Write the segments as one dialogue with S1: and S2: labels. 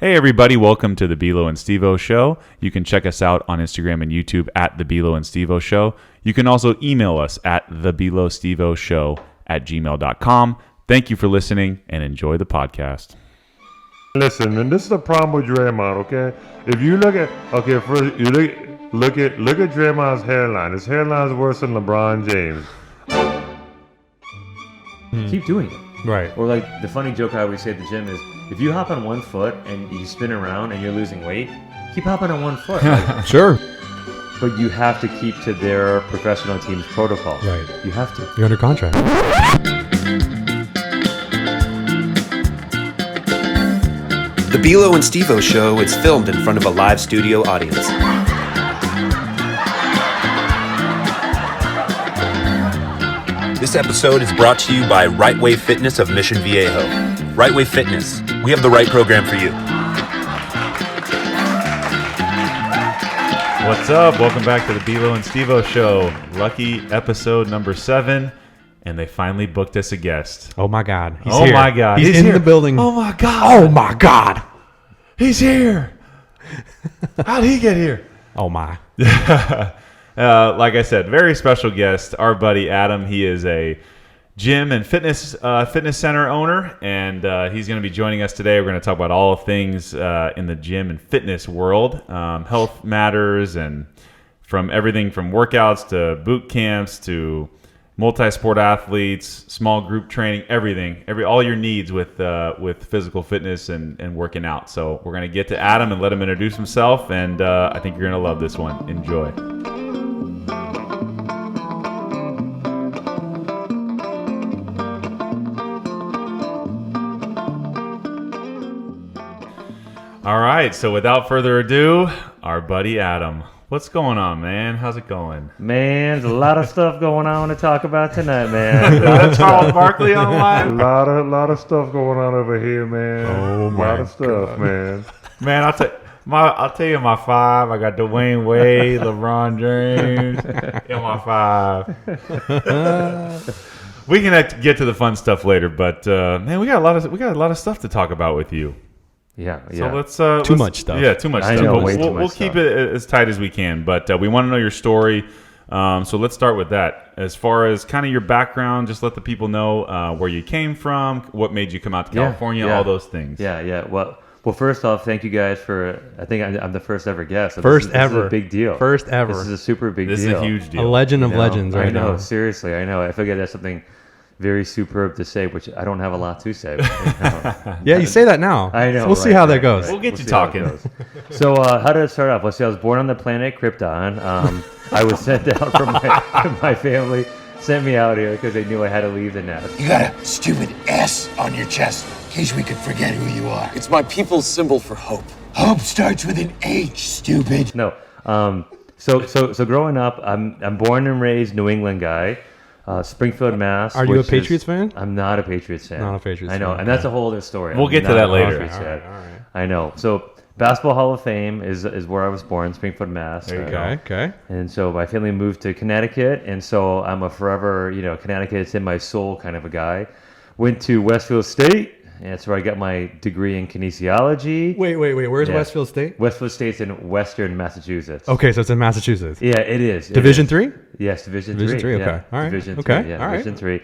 S1: Hey everybody, welcome to the Weseloh and Stevo Show. You can check us out on Instagram and YouTube at the Weseloh and Stevo Show. You can also email us at theweslohstevoshow@gmail.com. Thank you for listening and enjoy the podcast.
S2: Listen, and this is the problem with Draymond, okay? If you look at, first you look at Draymond's hairline. His hairline is worse than LeBron James.
S3: Keep doing it.
S4: Right.
S3: Or like the funny joke I always say at the gym is, if you hop on one foot and you spin around and you're losing weight, keep hopping on one foot. Like,
S4: Sure.
S3: but you have to keep to their professional team's protocol.
S4: Right.
S3: You have to.
S4: You're under contract.
S5: The Weseloh and Stevo Show is filmed in front of a live studio audience. This episode is brought to you by Right Way Fitness of Mission Viejo. Right Way Fitness. We have the right program for you.
S1: What's up? Welcome back to the Weseloh and Stevo Show. Lucky episode number 7, and they finally booked us a guest.
S4: Oh my God. He's
S1: Oh
S4: here.
S1: my God.
S4: He's in
S1: here.
S4: the building.
S1: Oh my God.
S4: Oh my God.
S1: He's here. How'd he get here?
S4: Oh my.
S1: Like I said, very special guest, our buddy Adam. He is a gym and fitness center owner, and he's going to be joining us today. We're going to talk about all things in the gym and fitness world, health matters, and from everything from workouts to boot camps to multi-sport athletes, small group training, everything, all your needs with physical fitness and working out. So we're going to get to Adam and let him introduce himself, and I think you're going to love this one. Enjoy. All right, so without further ado, our buddy Adam. What's going on, man? How's it going?
S3: Man, there's a lot of stuff going on to talk about tonight, man.
S1: Charles Barkley on the line?
S2: A lot of stuff going on over here, man.
S4: Oh, my
S2: A lot of stuff, man.
S1: Man, I'll tell you my 5. I got Dwayne Wade, LeBron James in my 5. We can get to the fun stuff later, but man, we got a lot of stuff to talk about with you.
S3: Yeah.
S1: So let's
S4: Too much stuff.
S1: Yeah, too much
S3: I
S1: stuff.
S3: know,
S1: But
S3: way too much
S1: we'll
S3: stuff.
S1: keep it as tight as we can. But we want to know your story. So let's start with that. As far as kind of your background, just let the people know where you came from, what made you come out to California, all those things.
S3: Yeah. Well, first off, thank you guys for. I think I'm the first ever guest. So
S4: First
S3: this
S4: ever.
S3: is a big deal.
S4: First ever.
S3: This is a super big
S1: This
S3: deal.
S1: is a huge
S4: A
S1: deal.
S4: legend of
S3: You know,
S4: legends right
S3: I know,
S4: now.
S3: seriously, I know. I figure that's something very superb to say, which I don't have a lot to say. But,
S4: Yeah, you say that now.
S3: I know.
S4: We'll see how that goes.
S1: We'll get you
S3: see how it
S1: talking.
S3: goes. So how did it start off? Let's see. I was born on the planet Krypton. I was sent out from my family. Sent me out here because they knew I had to leave the nest.
S6: You got a stupid S on your chest in case we could forget who you are.
S7: It's my people's symbol for hope.
S6: Hope starts with an H, stupid.
S3: No. So growing up, I'm born and raised New England guy. Springfield, Mass.
S4: Are you a
S3: which is-
S4: Patriots fan?
S3: I'm not a Patriots fan.
S4: Not a Patriots
S3: I know,
S4: fan,
S3: and that's
S4: okay.
S3: a whole other story.
S1: We'll
S3: I'm
S1: get to
S3: not
S1: that
S3: a
S1: later.
S3: Patriots
S4: All
S3: fan.
S4: right.
S3: I know. So Basketball Hall of Fame is where I was born, Springfield, Mass.
S1: There you go.
S4: Okay.
S3: And so my family moved to Connecticut, and so I'm a forever, Connecticut's in my soul kind of a guy. Went to Westfield State, and that's where I got my degree in kinesiology.
S4: Wait. Where's
S3: Yeah.
S4: Westfield State?
S3: Westfield State's in Western Massachusetts.
S4: Okay, so it's in Massachusetts.
S3: Yeah, it is. It
S4: Division
S3: is.
S4: 3?
S3: Yes, Division
S4: Division
S3: 3.
S4: three, okay.
S3: Yeah.
S4: All right.
S3: Division
S4: Okay.
S3: 3. Yeah,
S4: All right.
S3: Division 3.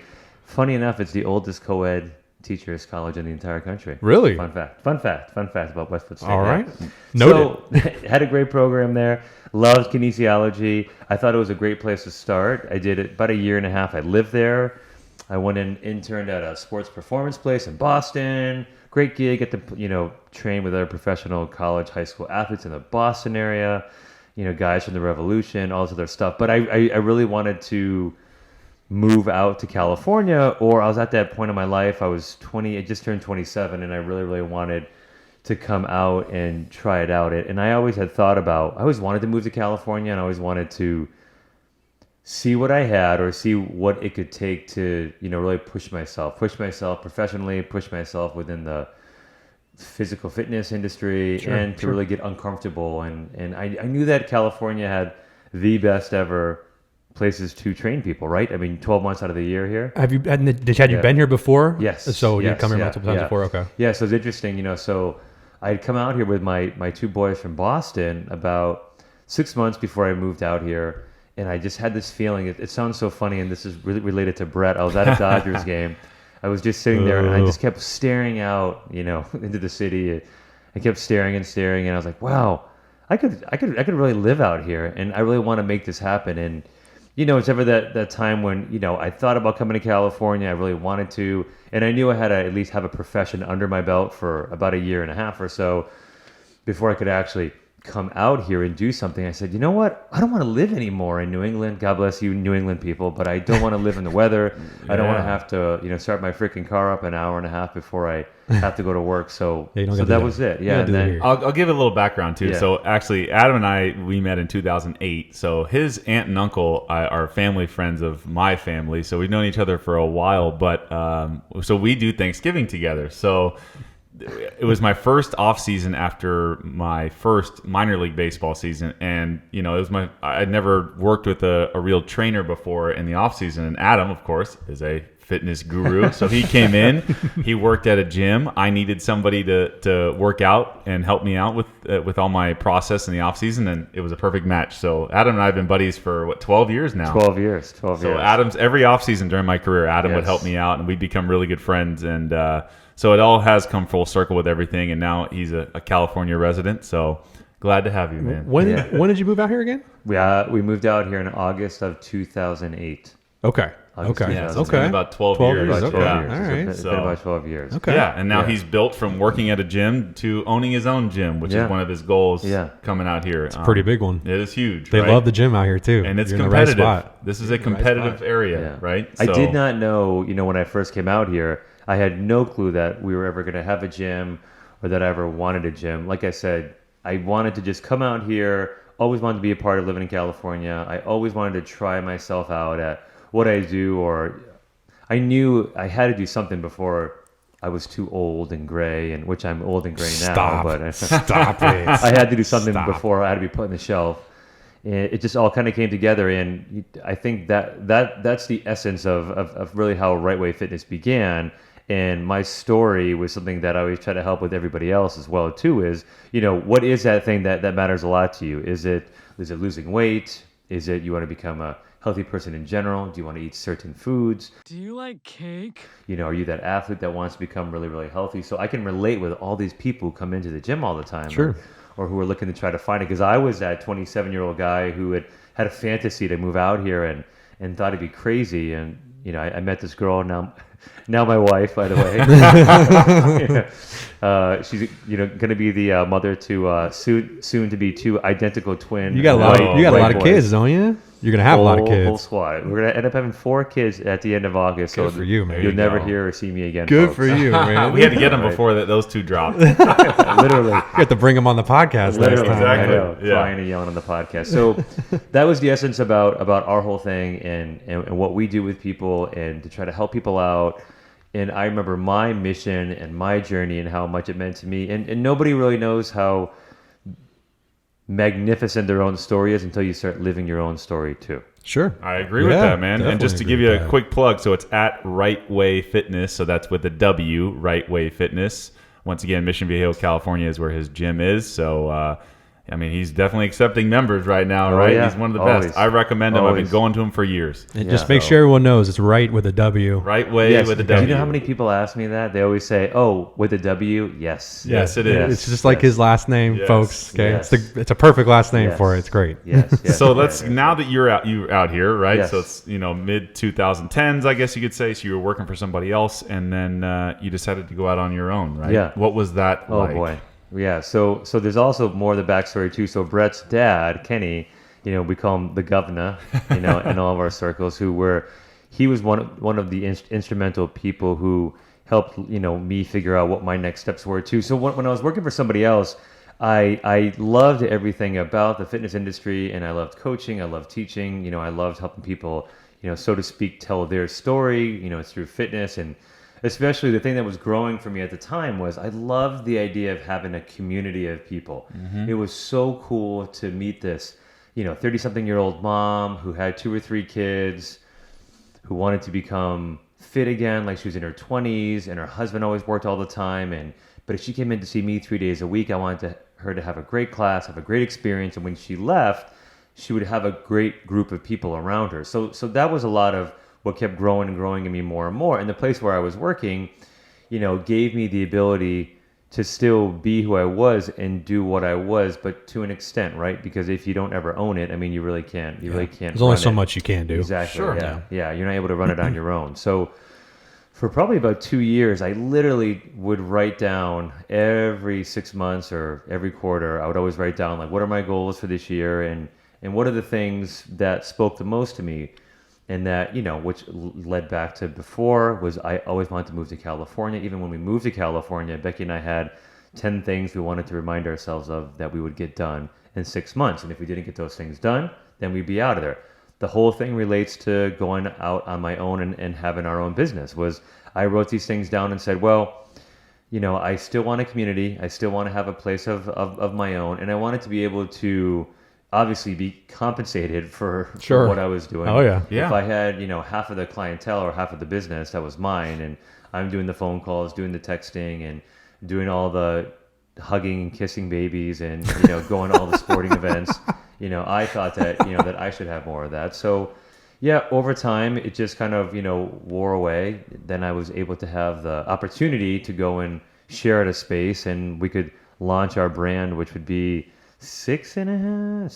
S3: Funny enough, it's the oldest co-ed teachers college in the entire country.
S4: Really?
S3: Fun fact about Westfield State.
S4: All
S3: yeah.
S4: right. Noted.
S3: So, had a great program there. Loved kinesiology. I thought it was a great place to start. I did it about a year and a half. I lived there. I went and interned at a sports performance place in Boston. Great gig. Get to train with other professional college, high school athletes in the Boston area. Guys from the Revolution, all this other stuff. But I really wanted to move out to California, or I was at that point in my life. I was 20. I just turned 27, and I really wanted to come out and try it out. And I always had thought about. I always wanted to move to California, and I always wanted to see what I had or see what it could take to, really push myself professionally, push myself within the physical fitness industry, and to really get uncomfortable. And I knew that California had the best ever places to train people, right? I mean, 12 months out of the year here.
S4: Had you been here before?
S3: Yes.
S4: So you
S3: yes,
S4: come here
S3: yeah,
S4: multiple times
S3: yeah.
S4: before? Okay.
S3: Yeah, so it's interesting, so I'd come out here with my two boys from Boston about 6 months before I moved out here. And I just had this feeling, it sounds so funny, and this is really related to Brett. I was at a Dodgers game. I was just sitting there, and I just kept staring out, into the city. I kept staring and staring, and I was like, wow, I could really live out here, and I really want to make this happen. And, it's ever that time when, I thought about coming to California. I really wanted to, and I knew I had to at least have a profession under my belt for about a year and a half or so before I could actually come out here and do something. I said, you know what? I don't want to live anymore in New England. God bless you, New England people, but I don't want to live in the weather. I don't want to have to, start my freaking car up an hour and a half before I have to go to work. So, that was it. Yeah. And then
S1: I'll give it a little background too.
S3: Yeah.
S1: So actually, Adam and we met in 2008. So his aunt and uncle are family friends of my family. So we've known each other for a while, but so we do Thanksgiving together. So it was my first off season after my first minor league baseball season, and it was I'd never worked with a real trainer before in the off season. And Adam, of course, is a fitness guru, so he came in. He worked at a gym. I needed somebody to work out and help me out with all my process in the off season, and it was a perfect match. So Adam and I have been buddies for 12 years now.
S3: 12 years.
S1: So Adam's every off season during my career, Adam would help me out, and we'd become really good friends. And so it all has come full circle with everything, and now he's a California resident. So glad to have you, man.
S4: When did you move out here again?
S3: We moved out here in August of 2008.
S4: Okay.
S1: Yeah, so it's been about 12 years.
S3: About 12
S1: yeah.
S3: years.
S4: All right.
S3: It's been about 12 years.
S4: Okay.
S1: Yeah, and now he's built from working at a gym to owning his own gym, which is one of his goals coming out here. It's
S4: a pretty big one.
S1: It is huge.
S4: They love the gym out here too.
S1: And it's
S4: You're in the right
S1: competitive.
S4: spot.
S1: This is a competitive area, right?
S3: I did not know, when I first came out here, I had no clue that we were ever going to have a gym or that I ever wanted a gym. Like I said, I wanted to just come out here, always wanted to be a part of living in California. I always wanted to try myself out at what I do, or I knew I had to do something before I was too old and gray, and which I'm old and gray now. But
S4: Stop it.
S3: I had to do something before I had to be put on the shelf. And it just all kind of came together, and I think that's the essence of really how Right Way Fitness began. And my story was something that I always try to help with everybody else as well too. Is what is that thing that matters a lot to you? Is it losing weight? Is it you want to become a healthy person in general? Do you want to eat certain foods?
S8: Do you like cake?
S3: Are you that athlete that wants to become really, really healthy? So I can relate with all these people who come into the gym all the time.
S4: Sure.
S3: Or who are looking to try to find it. Because I was that 27-year-old guy who had a fantasy to move out here and thought it'd be crazy. And, I met this girl, now my wife, by the way. She's, going to be the mother to soon to be two identical twin.
S4: You got a lot of kids, don't you? You're gonna have a lot of kids.
S3: Whole squad. We're gonna end up having 4 kids at the end of August.
S4: Good for you, man.
S3: You'll never hear or see me again.
S4: Good
S3: folks.
S4: for you, man.
S1: We had to get them before those two dropped.
S3: Literally.
S4: You have to bring them on the podcast next time.
S1: Exactly.
S3: I know,
S1: Yeah.
S3: crying and yelling on the podcast. So that was the essence about our whole thing and what we do with people and to try to help people out. And I remember my mission and my journey and how much it meant to me. And nobody really knows how magnificent their own story is until you start living your own story too.
S4: Sure.
S1: I agree with that, man. And just to give you a quick plug, so it's at Right Way Fitness. So that's with a W, Right Way Fitness. Once again, Mission Viejo, California is where his gym is. So, he's definitely accepting members right now, right?
S3: Yeah.
S1: He's one of the
S3: Always.
S1: best. I recommend him. I've
S3: Always.
S1: been going to him for years.
S4: And just make sure everyone knows it's right with a W.
S1: Right Way
S3: Yes.
S1: with a
S3: Do
S1: W.
S3: you know how many people ask me that? They always say, "Oh, with a W." Yes.
S1: Yes, it is.
S4: It's just like his last name,
S1: Yes.
S4: folks. Okay,
S3: Yes.
S4: it's a perfect last name
S3: Yes.
S4: for it. It's great.
S3: Yes. Yes.
S1: So now that you're out here, right?
S3: Yes.
S1: So it's mid 2010s, I guess you could say. So you were working for somebody else, and then you decided to go out on your own, right?
S3: Yeah.
S1: What was that
S3: Oh
S1: like?
S3: boy. Yeah. So there's also more of the backstory too. So Brett's dad, Kenny, we call him the governor, in all of our circles. He was one of the instrumental people who helped me figure out what my next steps were too. So when I was working for somebody else, I loved everything about the fitness industry, and I loved coaching. I loved teaching. I loved helping people, so to speak, tell their story. Through fitness. And especially the thing that was growing for me at the time was I loved the idea of having a community of people. Mm-hmm. It was so cool to meet this 30-something-year-old mom who had 2 or 3 kids, who wanted to become fit again, like she was in her 20s, and her husband always worked all the time, and But if she came in to see me 3 days a week, I wanted her to have a great class, have a great experience. And when she left, she would have a great group of people around her. So that was a lot of what kept growing and growing in me more and more. And the place where I was working, gave me the ability to still be who I was and do what I was, but to an extent, right? Because if you don't ever own it, I mean, you really can't. You really can't.
S4: There's only so much you can do.
S3: Exactly.
S1: Sure.
S3: Yeah. You're not able to run it on your own. So for probably about 2 years, I literally would write down every 6 months or every quarter. I would always write down like, what are my goals for this year, and what are the things that spoke the most to me. And that, which led back to before, was I always wanted to move to California. Even when we moved to California, Becky and I had 10 things we wanted to remind ourselves of that we would get done in 6 months. And if we didn't get those things done, then we'd be out of there. The whole thing relates to going out on my own and having our own business. Was I wrote these things down and said, well, I still want a community. I still want to have a place of my own. And I wanted to be able to obviously be compensated for what I was doing.
S4: Oh yeah.
S3: If I had, half of the clientele or half of the business that was mine, and I'm doing the phone calls, doing the texting, and doing all the hugging and kissing babies, and going to all the sporting events, I thought that that I should have more of that. So yeah, over time it just kind of wore away. Then I was able to have the opportunity to go and share at a space, and we could launch our brand, which would be 6.5.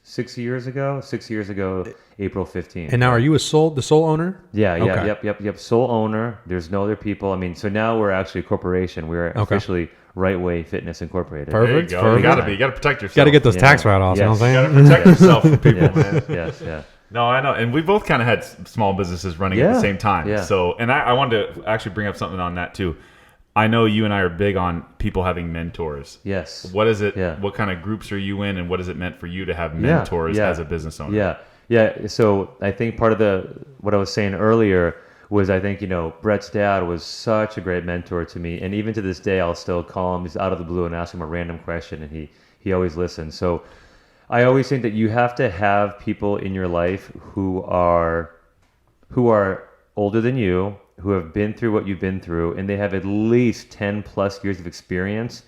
S3: Six years ago. 6 years ago, April 15th.
S4: And now, are you the sole owner?
S3: Yeah.
S4: Okay.
S3: Yep. Sole owner. There's no other people. I mean, so now we're actually a corporation. We're officially Right Way Fitness Incorporated.
S4: Perfect.
S1: There you go. You gotta protect yourself.
S4: Got to get those tax write-offs.
S3: Yes.
S4: You know what I'm saying?
S1: You gotta protect yourself from people, man.
S3: Yes.
S1: No, I know, and we both kind of had small businesses running at the same time.
S3: Yeah.
S1: So, and I wanted to actually bring up something on that too. I know you and I are big on people having mentors.
S3: Yes.
S1: What is it?
S3: Yeah.
S1: What kind of groups are you in, and what has it meant for you to have mentors as a business owner?
S3: Yeah. So I think part of what I was saying earlier was, I think, Brett's dad was such a great mentor to me. And even to this day, I'll still call him, he's out of the blue, and ask him a random question, and he always listens. So I always think that you have to have people in your life who are older than you, who have been through what you've been through, and they have at least 10 plus years of experience,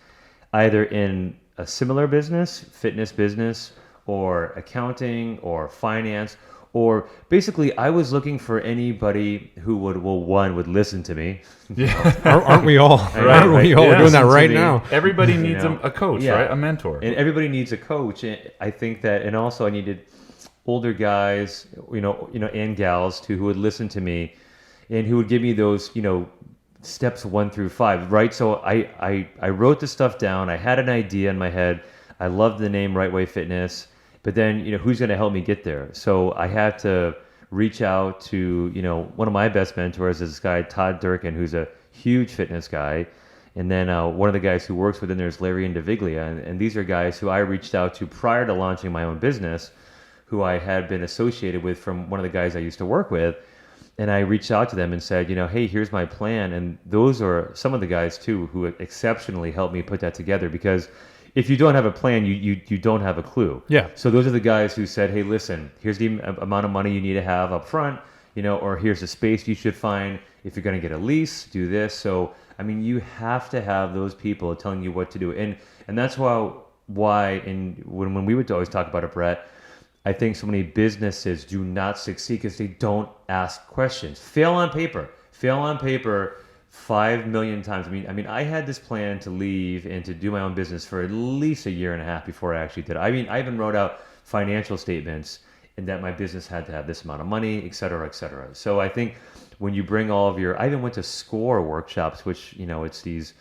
S3: either in a similar business, fitness business, or accounting, or finance, or basically I was looking for anybody who would listen to me.
S4: Yeah. Aren't we all?
S3: Right.
S4: Aren't we all? We're doing that right now.
S1: Everybody needs a coach, right? A mentor.
S3: And everybody needs a coach. And I think that, and also I needed older guys, and gals too, who would listen to me and who would give me those, steps 1 through 5, right? So I wrote this stuff down. I had an idea in my head. I loved the name Right Way Fitness, but then, who's going to help me get there? So I had to reach out to, one of my best mentors is this guy, Todd Durkin, who's a huge fitness guy. And then one of the guys who works within there is Larry Indiviglia. And these are guys who I reached out to prior to launching my own business, who I had been associated with from one of the guys I used to work with. And I reached out to them and said, hey, here's my plan. And those are some of the guys, too, who exceptionally helped me put that together. Because if you don't have a plan, you don't have a clue.
S4: Yeah.
S3: So those are the guys who said, hey, listen, here's the amount of money you need to have up front, or here's the space you should find. If you're going to get a lease, do this. So, I mean, you have to have those people telling you what to do. And that's why and when we would always talk about it, Brett, I think so many businesses do not succeed because they don't ask questions. Fail on paper 5 million times. I mean, I had this plan to leave and to do my own business for at least 1.5 years before I actually did it. I mean, I even wrote out financial statements and that my business had to have this amount of money, et cetera, et cetera. So I think when you bring all of I even went to SCORE workshops, which, it's these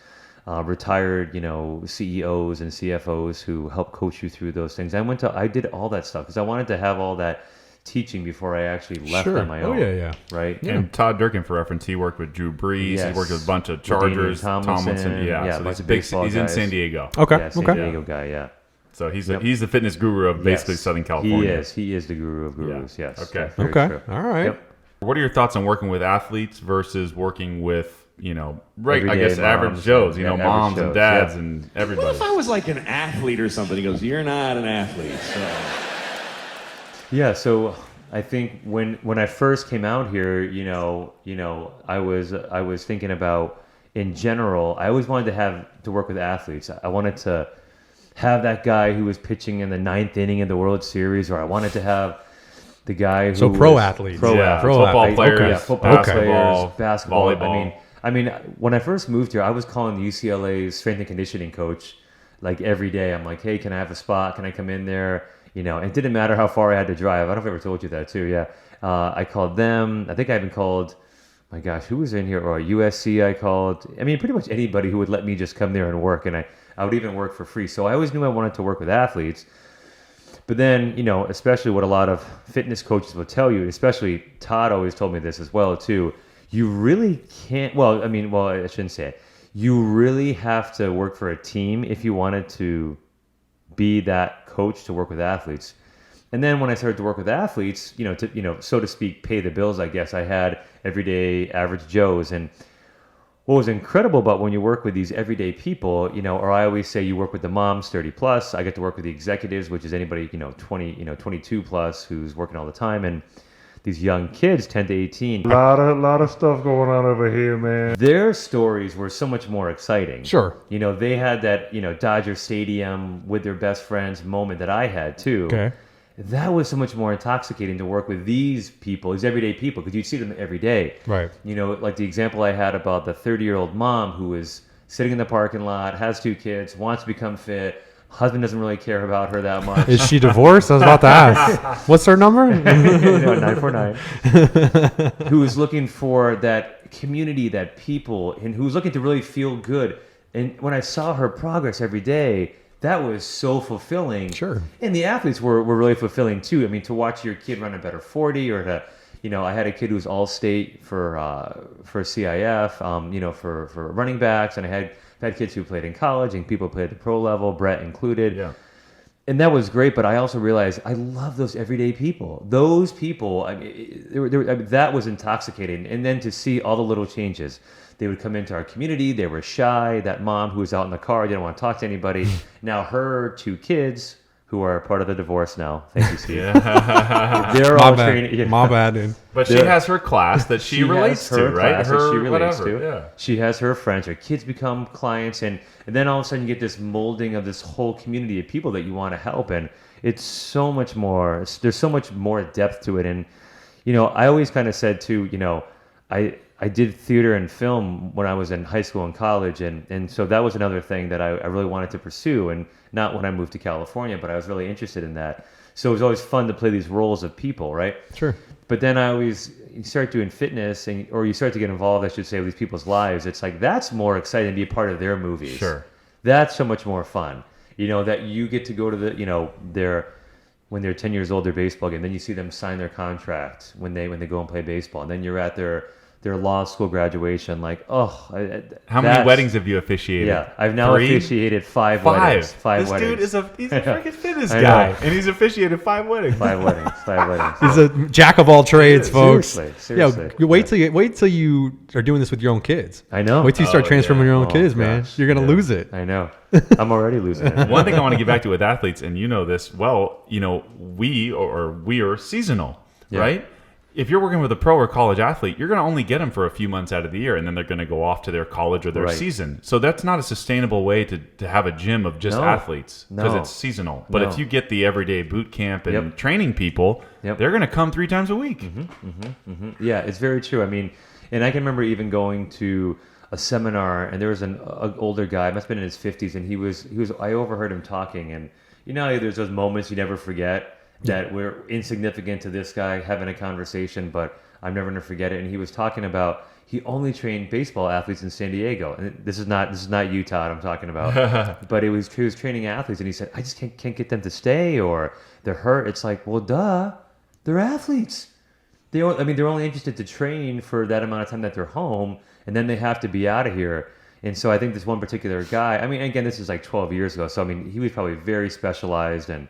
S3: retired, CEOs and CFOs who help coach you through those things. I did all that stuff because I wanted to have all that teaching before I actually left on my own.
S4: Yeah.
S3: Right.
S1: Yeah. And Todd Durkin, for reference, he worked with Drew Brees.
S3: Yes.
S1: He worked with a bunch of Chargers, Tomlinson.
S3: Yeah,
S1: so he's in San Diego.
S4: Okay.
S3: Yeah, San Diego guy. Yeah.
S1: So he's the fitness guru of basically Southern California.
S3: He is the guru of gurus.
S1: Yeah.
S3: Yes.
S1: Okay.
S4: Okay.
S3: True.
S4: All right.
S3: Yep.
S1: What are your thoughts on working with athletes versus working with
S3: Everyday
S1: average
S3: moms,
S1: Joes,
S3: average
S1: moms and
S3: Joes,
S1: dads
S3: yeah.
S1: and everybody?
S7: What if I was like an athlete or something? He goes, you're not an athlete. So.
S3: Yeah, so I think when I first came out here, I was thinking about in general, I always wanted to work with athletes. I wanted to have that guy who was pitching in the 9th inning of the World Series, or I wanted to have the guy who
S4: pro
S3: was
S4: athletes.
S1: Football players,
S3: yeah, football
S1: basketball,
S3: players, basketball.
S1: volleyball.
S3: I mean, when I first moved here, I was calling UCLA's strength and conditioning coach like every day. I'm like, hey, can I have a spot? Can I come in there? You know, it didn't matter how far I had to drive. I don't know if I ever told you that too. Yeah, I called them. I think I even called. My gosh, who was in here? Or USC I called. I mean, pretty much anybody who would let me just come there and work, and I would even work for free. So I always knew I wanted to work with athletes. But then, you know, especially what a lot of fitness coaches will tell you, especially Todd always told me this as well too. You really can't. I shouldn't say it. You really have to work for a team if you wanted to be that coach to work with athletes. And then when I started to work with athletes, so to speak, pay the bills, I guess, I had everyday average Joes. And what was incredible about when you work with these everyday people, or I always say you work with the moms 30 plus, I get to work with the executives, which is anybody, 22 plus who's working all the time. And these young kids, 10 to 18.
S2: Lot of stuff going on over here, man.
S3: Their stories were so much more exciting.
S4: Sure.
S3: They had that, Dodger Stadium with their best friends moment that I had too.
S4: Okay.
S3: That was so much more intoxicating to work with these people, these everyday people, because you'd see them every day.
S4: Right.
S3: Like the example I had about the 30-year-old mom who is sitting in the parking lot, has 2 kids, wants to become fit. Husband doesn't really care about her that much.
S4: Is she divorced? I was about to ask. What's her number?
S3: 949. Who is looking for that community, that people, and who's looking to really feel good. And when I saw her progress every day, that was so fulfilling.
S4: Sure.
S3: And the athletes were really fulfilling too. I mean, to watch your kid run a better 40, or to, I had a kid who was all state for CIF, for running backs, and I had kids who played in college and people who played at the pro level, Brett included.
S1: Yeah.
S3: And that was great, but I also realized I love those everyday people. Those people, that was intoxicating. And then to see all the little changes. They would come into our community. They were shy. That mom who was out in the car didn't want to talk to anybody. Now her 2 kids, who are part of the divorce now. Thank you, Steve. They're all training.
S4: My bad, dude.
S1: But she has her class that she relates to, right?
S3: She relates
S1: whatever,
S3: to.
S1: yeah.
S3: She has her friends. Her kids become clients, and then all of a sudden you get this molding of this whole community of people that you want to help, and it's so much more. There's so much more depth to it, and I always kind of said too, I did theater and film when I was in high school and college, and so that was another thing that I really wanted to pursue, and not when I moved to California, but I was really interested in that. So it was always fun to play these roles of people, right?
S4: Sure.
S3: But then you start doing fitness, or you start to get involved, I should say, with these people's lives. It's like, that's more exciting to be a part of their movies.
S1: Sure.
S3: That's so much more fun. That you get to go to the, when they're 10 years old, their baseball game, then you see them sign their contract when they go and play baseball, and then you're at their law school graduation, like,
S1: how many weddings have you officiated?
S3: Yeah, I've now
S1: 3?
S3: officiated 5 weddings. 5
S1: this
S3: weddings.
S1: Dude he's a freaking fitness
S3: I
S1: guy,
S3: know.
S1: and he's officiated 5 weddings.
S3: 5 weddings. 5 weddings.
S4: He's a jack of all trades, folks.
S3: Seriously.
S4: Yeah, wait till you are doing this with your own kids.
S3: I know.
S4: Wait till you start transforming your own kids, man.
S3: gosh.
S4: You're gonna lose it.
S3: I know. I'm already losing it.
S1: One thing I want to get back to with athletes, and this well, we are seasonal, right? If you're working with a pro or college athlete, you're going to only get them for a few months out of the year, and then they're going to go off to their college or their season. So that's not a sustainable way to have a gym of just athletes, because it's seasonal. But if you get the everyday boot camp and training people, they're going to come 3 times a week.
S3: Yeah, it's very true. I mean, and I can remember even going to a seminar, and there was an older guy, must have been in his 50s, and he was. I overheard him talking, and there's those moments you never forget, that we're insignificant to this guy having a conversation, but I'm never going to forget it. And he was talking about, he only trained baseball athletes in San Diego. And this is not you, Todd, I'm talking about. But he was training athletes, and he said, I just can't get them to stay, or they're hurt. It's like, well, duh, they're athletes. They're only interested to train for that amount of time that they're home, and then they have to be out of here. And so I think this one particular guy, again, this is like 12 years ago. So, he was probably very specialized, and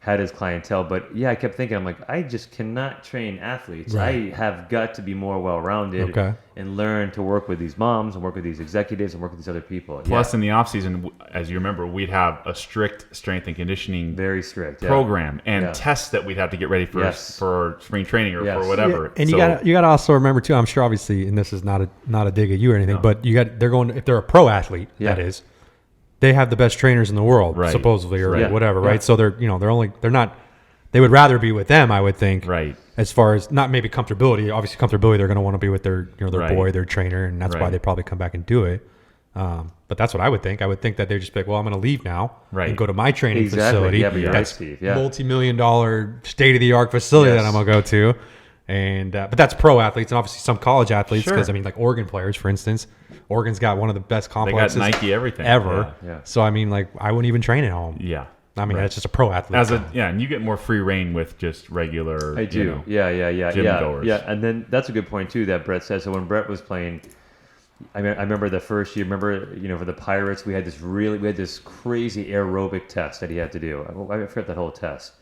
S3: had his clientele. But yeah, I kept thinking, I'm like, I just cannot train athletes.
S4: Right.
S3: I have got to be more well-rounded and learn to work with these moms and work with these executives and work with these other people.
S1: Plus, in the off season, as you remember, we'd have a strict strength and conditioning
S3: very strict
S1: program and tests that we'd have to get ready for spring training or for whatever.
S4: Yeah, and you got to also remember too. I'm sure, obviously, and this is not a dig at you or anything, but they're going if they're a pro athlete. That is, they have the best trainers in the world, supposedly, or whatever, right? So they would rather be with them, I would think,
S1: right?
S4: As far as not maybe comfortability. Obviously, comfortability, they're going to want to be with their boy, their trainer, and that's why they probably come back and do it. But that's what I would think. I would think that they'd just be like, well, I'm going to leave now and go to my training facility.
S3: Yeah, but you're
S4: that's
S3: right, Steve.
S4: multi-million-dollar state-of-the-art facility that I'm going to go to. And but that's pro athletes and obviously some college athletes because I mean, like Oregon players, for instance. Oregon's got one of the best complexes.
S1: They got Nike everything
S4: ever. So I mean, like I wouldn't even train at home.
S1: Yeah.
S4: I mean, that's just a pro athlete.
S1: And you get more free reign with just regular.
S3: I do. Gym goers. Yeah, and then that's a good point too that Brett said. So when Brett was playing, I remember the first year. Remember, for the Pirates, we had this crazy aerobic test that he had to do. I forgot that whole test.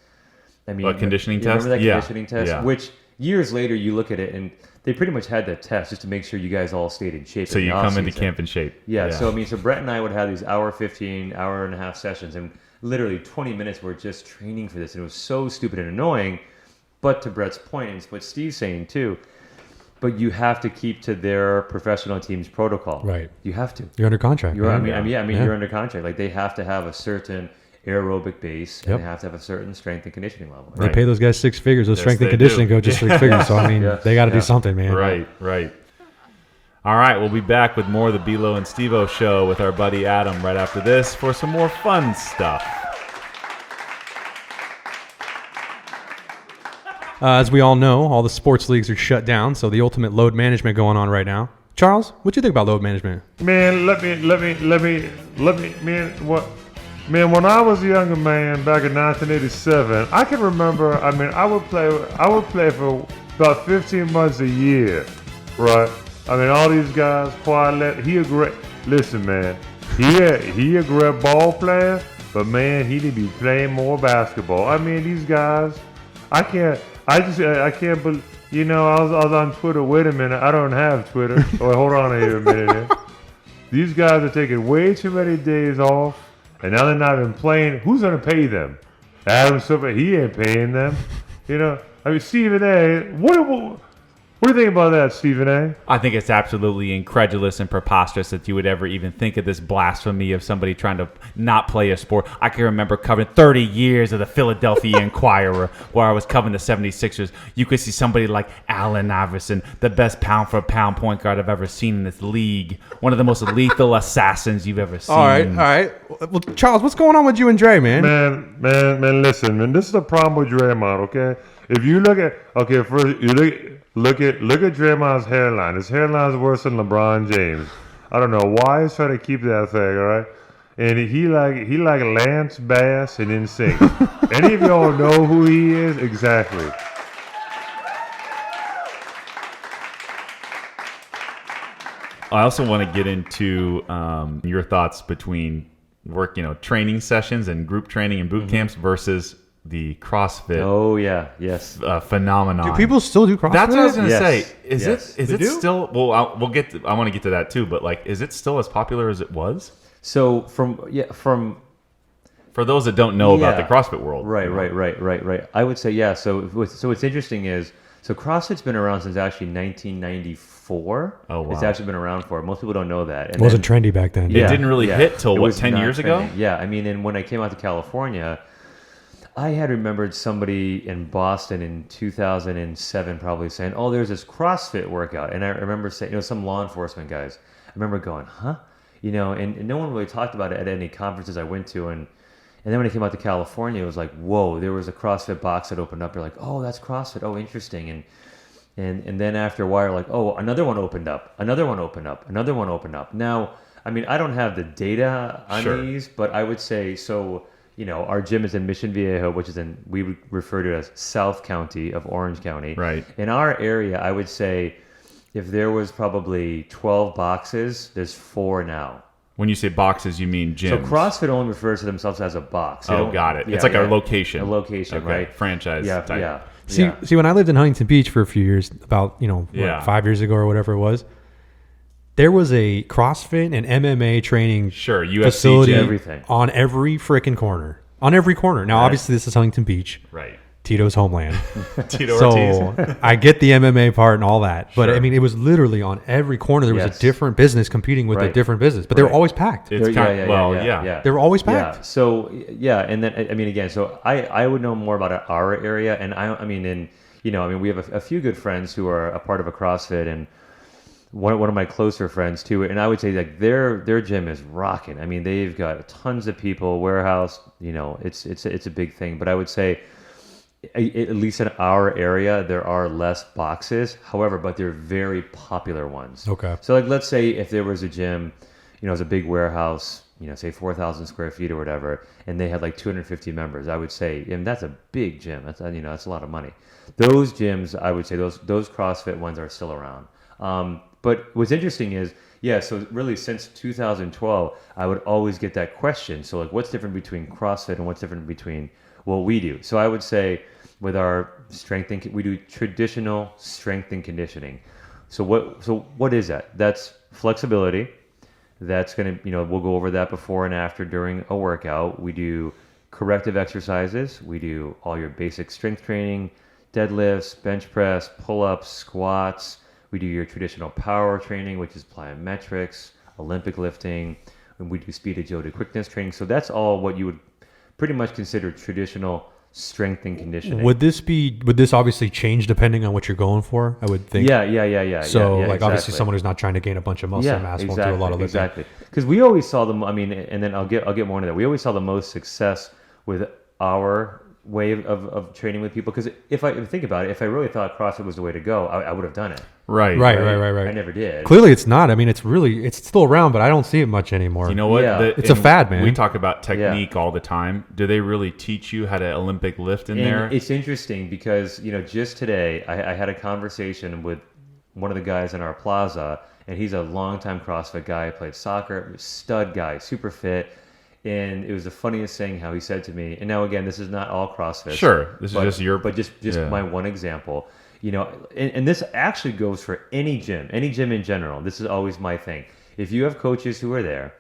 S3: I mean,
S1: a conditioning test.
S3: Remember that conditioning test, which years later you look at it and they pretty much had that test just to make sure you guys all stayed in shape.
S1: So you come into camp in shape.
S3: Yeah. So so Brett and I would have these hour 15, hour and a half sessions, and literally 20 minutes were just training for this, and it was so stupid and annoying. But to Brett's point, and it's what Steve's saying too, but you have to keep to their professional team's protocol.
S4: Right.
S3: You have to.
S4: You're under contract.
S3: You're under contract. Like they have to have a certain aerobic base and they have to have a certain strength and conditioning level.
S4: They pay those guys six figures. Those strength and conditioning coaches 6 figures. So I mean, they got to do something, man.
S1: Right. All right, we'll be back with more of the Below and Steve-O show with our buddy Adam right after this for some more fun stuff.
S4: As we all know, all the sports leagues are shut down, so the ultimate load management going on right now. Charles, what do you think about load management?
S2: Man, Man, when I was a younger man back in 1987, I can remember. I mean, I would play for about 15 months a year, right? I mean, all these guys, Poilet, listen, man, he a great ball player, but man, he need to be playing more basketball. I mean, these guys, I can't believe. I was on Twitter. Wait a minute, I don't have Twitter. Oh, hold on here a minute. These guys are taking way too many days off. And now they're not even playing. Who's going to pay them? Adam Silver, he ain't paying them. I mean, Stephen A., what do you think about that, Stephen A.?
S1: I think it's absolutely incredulous and preposterous that you would ever even think of this blasphemy of somebody trying to not play a sport. I can remember covering 30 years of the Philadelphia Inquirer where I was covering the 76ers. You could see somebody like Allen Iverson, the best pound-for-pound point guard I've ever seen in this league. One of the most lethal assassins you've ever seen.
S4: All right. Well, Charles, what's going on with you and Dre, man?
S2: Man, listen, man. This is the problem with Draymond, okay? If you look at, first you look at Draymond's hairline. His hairline's worse than LeBron James. I don't know why he's trying to keep that thing, all right? And he like Lance Bass and NSYNC. Any of y'all know who he is? Exactly.
S1: I also want to get into your thoughts between training sessions and group training and boot camps versus the CrossFit.
S3: Oh yeah, yes.
S1: Phenomenon.
S4: Do people still do CrossFit?
S1: That's what I was going to say. Is it
S4: do?
S1: still? Well, I want to get to that too. But is it still as popular as it was?
S3: So for
S1: those that don't know about the CrossFit world,
S3: right. I would say yeah. So what's interesting is CrossFit's been around since actually 1994.
S1: Oh wow.
S3: It's actually been around for. Most people don't know that.
S4: It wasn't trendy back then.
S1: It didn't really hit till 10 years ago.
S3: Yeah, I mean, and when I came out to California, I had remembered somebody in Boston in 2007 probably saying, "Oh, there's this CrossFit workout," and I remember saying, some law enforcement guys. I remember going, "Huh?" And no one really talked about it at any conferences I went to, and then when I came out to California, it was like, whoa, there was a CrossFit box that opened up. You're like, oh, that's CrossFit. Oh, interesting. And then after a while, like, oh, another one opened up. Another one opened up. Another one opened up. Now, I mean, I don't have the data on these, but I would say so. Our gym is in Mission Viejo, which is we would refer to it as South County of Orange County.
S1: Right.
S3: In our area, I would say if there was probably 12 boxes, there's 4 now.
S1: When you say boxes, you mean gyms.
S3: So CrossFit only refers to themselves as a box. They don't-
S1: got it.
S3: yeah,
S1: It's like
S3: yeah.
S1: a location.
S3: A location,
S1: Okay,
S3: right?
S1: franchise
S3: Yeah,
S1: type.
S3: yeah.
S4: See, when I lived in Huntington Beach for a few years, about
S1: Yeah.
S4: 5 years ago or whatever it was, there was a CrossFit and MMA training
S1: Sure, UFC
S4: facility
S1: gym.
S3: Everything.
S4: on every freaking corner. On every corner. Now, obviously, this is Huntington Beach,
S1: Right.
S4: Tito's homeland.
S1: Tito Ortiz.
S4: So I get the MMA part and all that, but
S1: Sure.
S4: I mean, it was literally on every corner. There was
S3: Yes.
S4: a different business competing with a
S3: Right.
S4: different business, but they were always packed.
S1: It's kind of, yeah.
S4: They were always packed.
S3: Yeah. So yeah, and then I mean again, so I would know more about our area, and I mean we have a few good friends who are a part of a CrossFit, and one of my closer friends too, and I would say like their gym is rocking. I mean they've got tons of people, warehouse, it's a big thing. But I would say at least in our area there are less boxes. However, but they're very popular ones.
S4: Okay.
S3: So like let's say if there was a gym, it's a big warehouse, say 4,000 square feet or whatever, and they had like 250 members, I would say, and that's a big gym. That's that's a lot of money. Those gyms, I would say, those CrossFit ones are still around. But what's interesting is, so really since 2012, I would always get that question. So like, what's different between CrossFit and what's different between what we do? So I would say with our we do traditional strength and conditioning. So what is that? That's flexibility. That's going to, we'll go over that before and after during a workout. We do corrective exercises. We do all your basic strength training, deadlifts, bench press, pull-ups, squats. We do your traditional power training, which is plyometrics, Olympic lifting, and we do speed agility quickness training. So that's all what you would pretty much consider traditional strength and conditioning.
S4: Would this obviously change depending on what you're going for? I would think.
S3: Yeah.
S4: So,
S3: yeah,
S4: obviously,
S3: exactly.
S4: someone who's not trying to gain a bunch of muscle mass won't do a lot of lifting.
S3: Exactly. Because we always saw them. I mean, and then I'll get more into that. We always saw the most success with our way of training with people. Because if I think about it, if I really thought CrossFit was the way to go, I would have done it.
S1: Right.
S3: I never did.
S4: Clearly, it's not. I mean, it's still around, but I don't see it much anymore.
S1: You know what?
S3: Yeah.
S4: It's a fad, man.
S1: We talk about technique all the time. Do they really teach you how to Olympic lift in there?
S3: It's interesting because, just today I had a conversation with one of the guys in our plaza, and he's a longtime CrossFit guy, played soccer, stud guy, super fit. And it was the funniest thing how he said to me, and now again, this is not all CrossFit.
S1: Sure. This is just your...
S3: But just my one example. And this actually goes for any gym in general. This is always my thing. If you have coaches who are there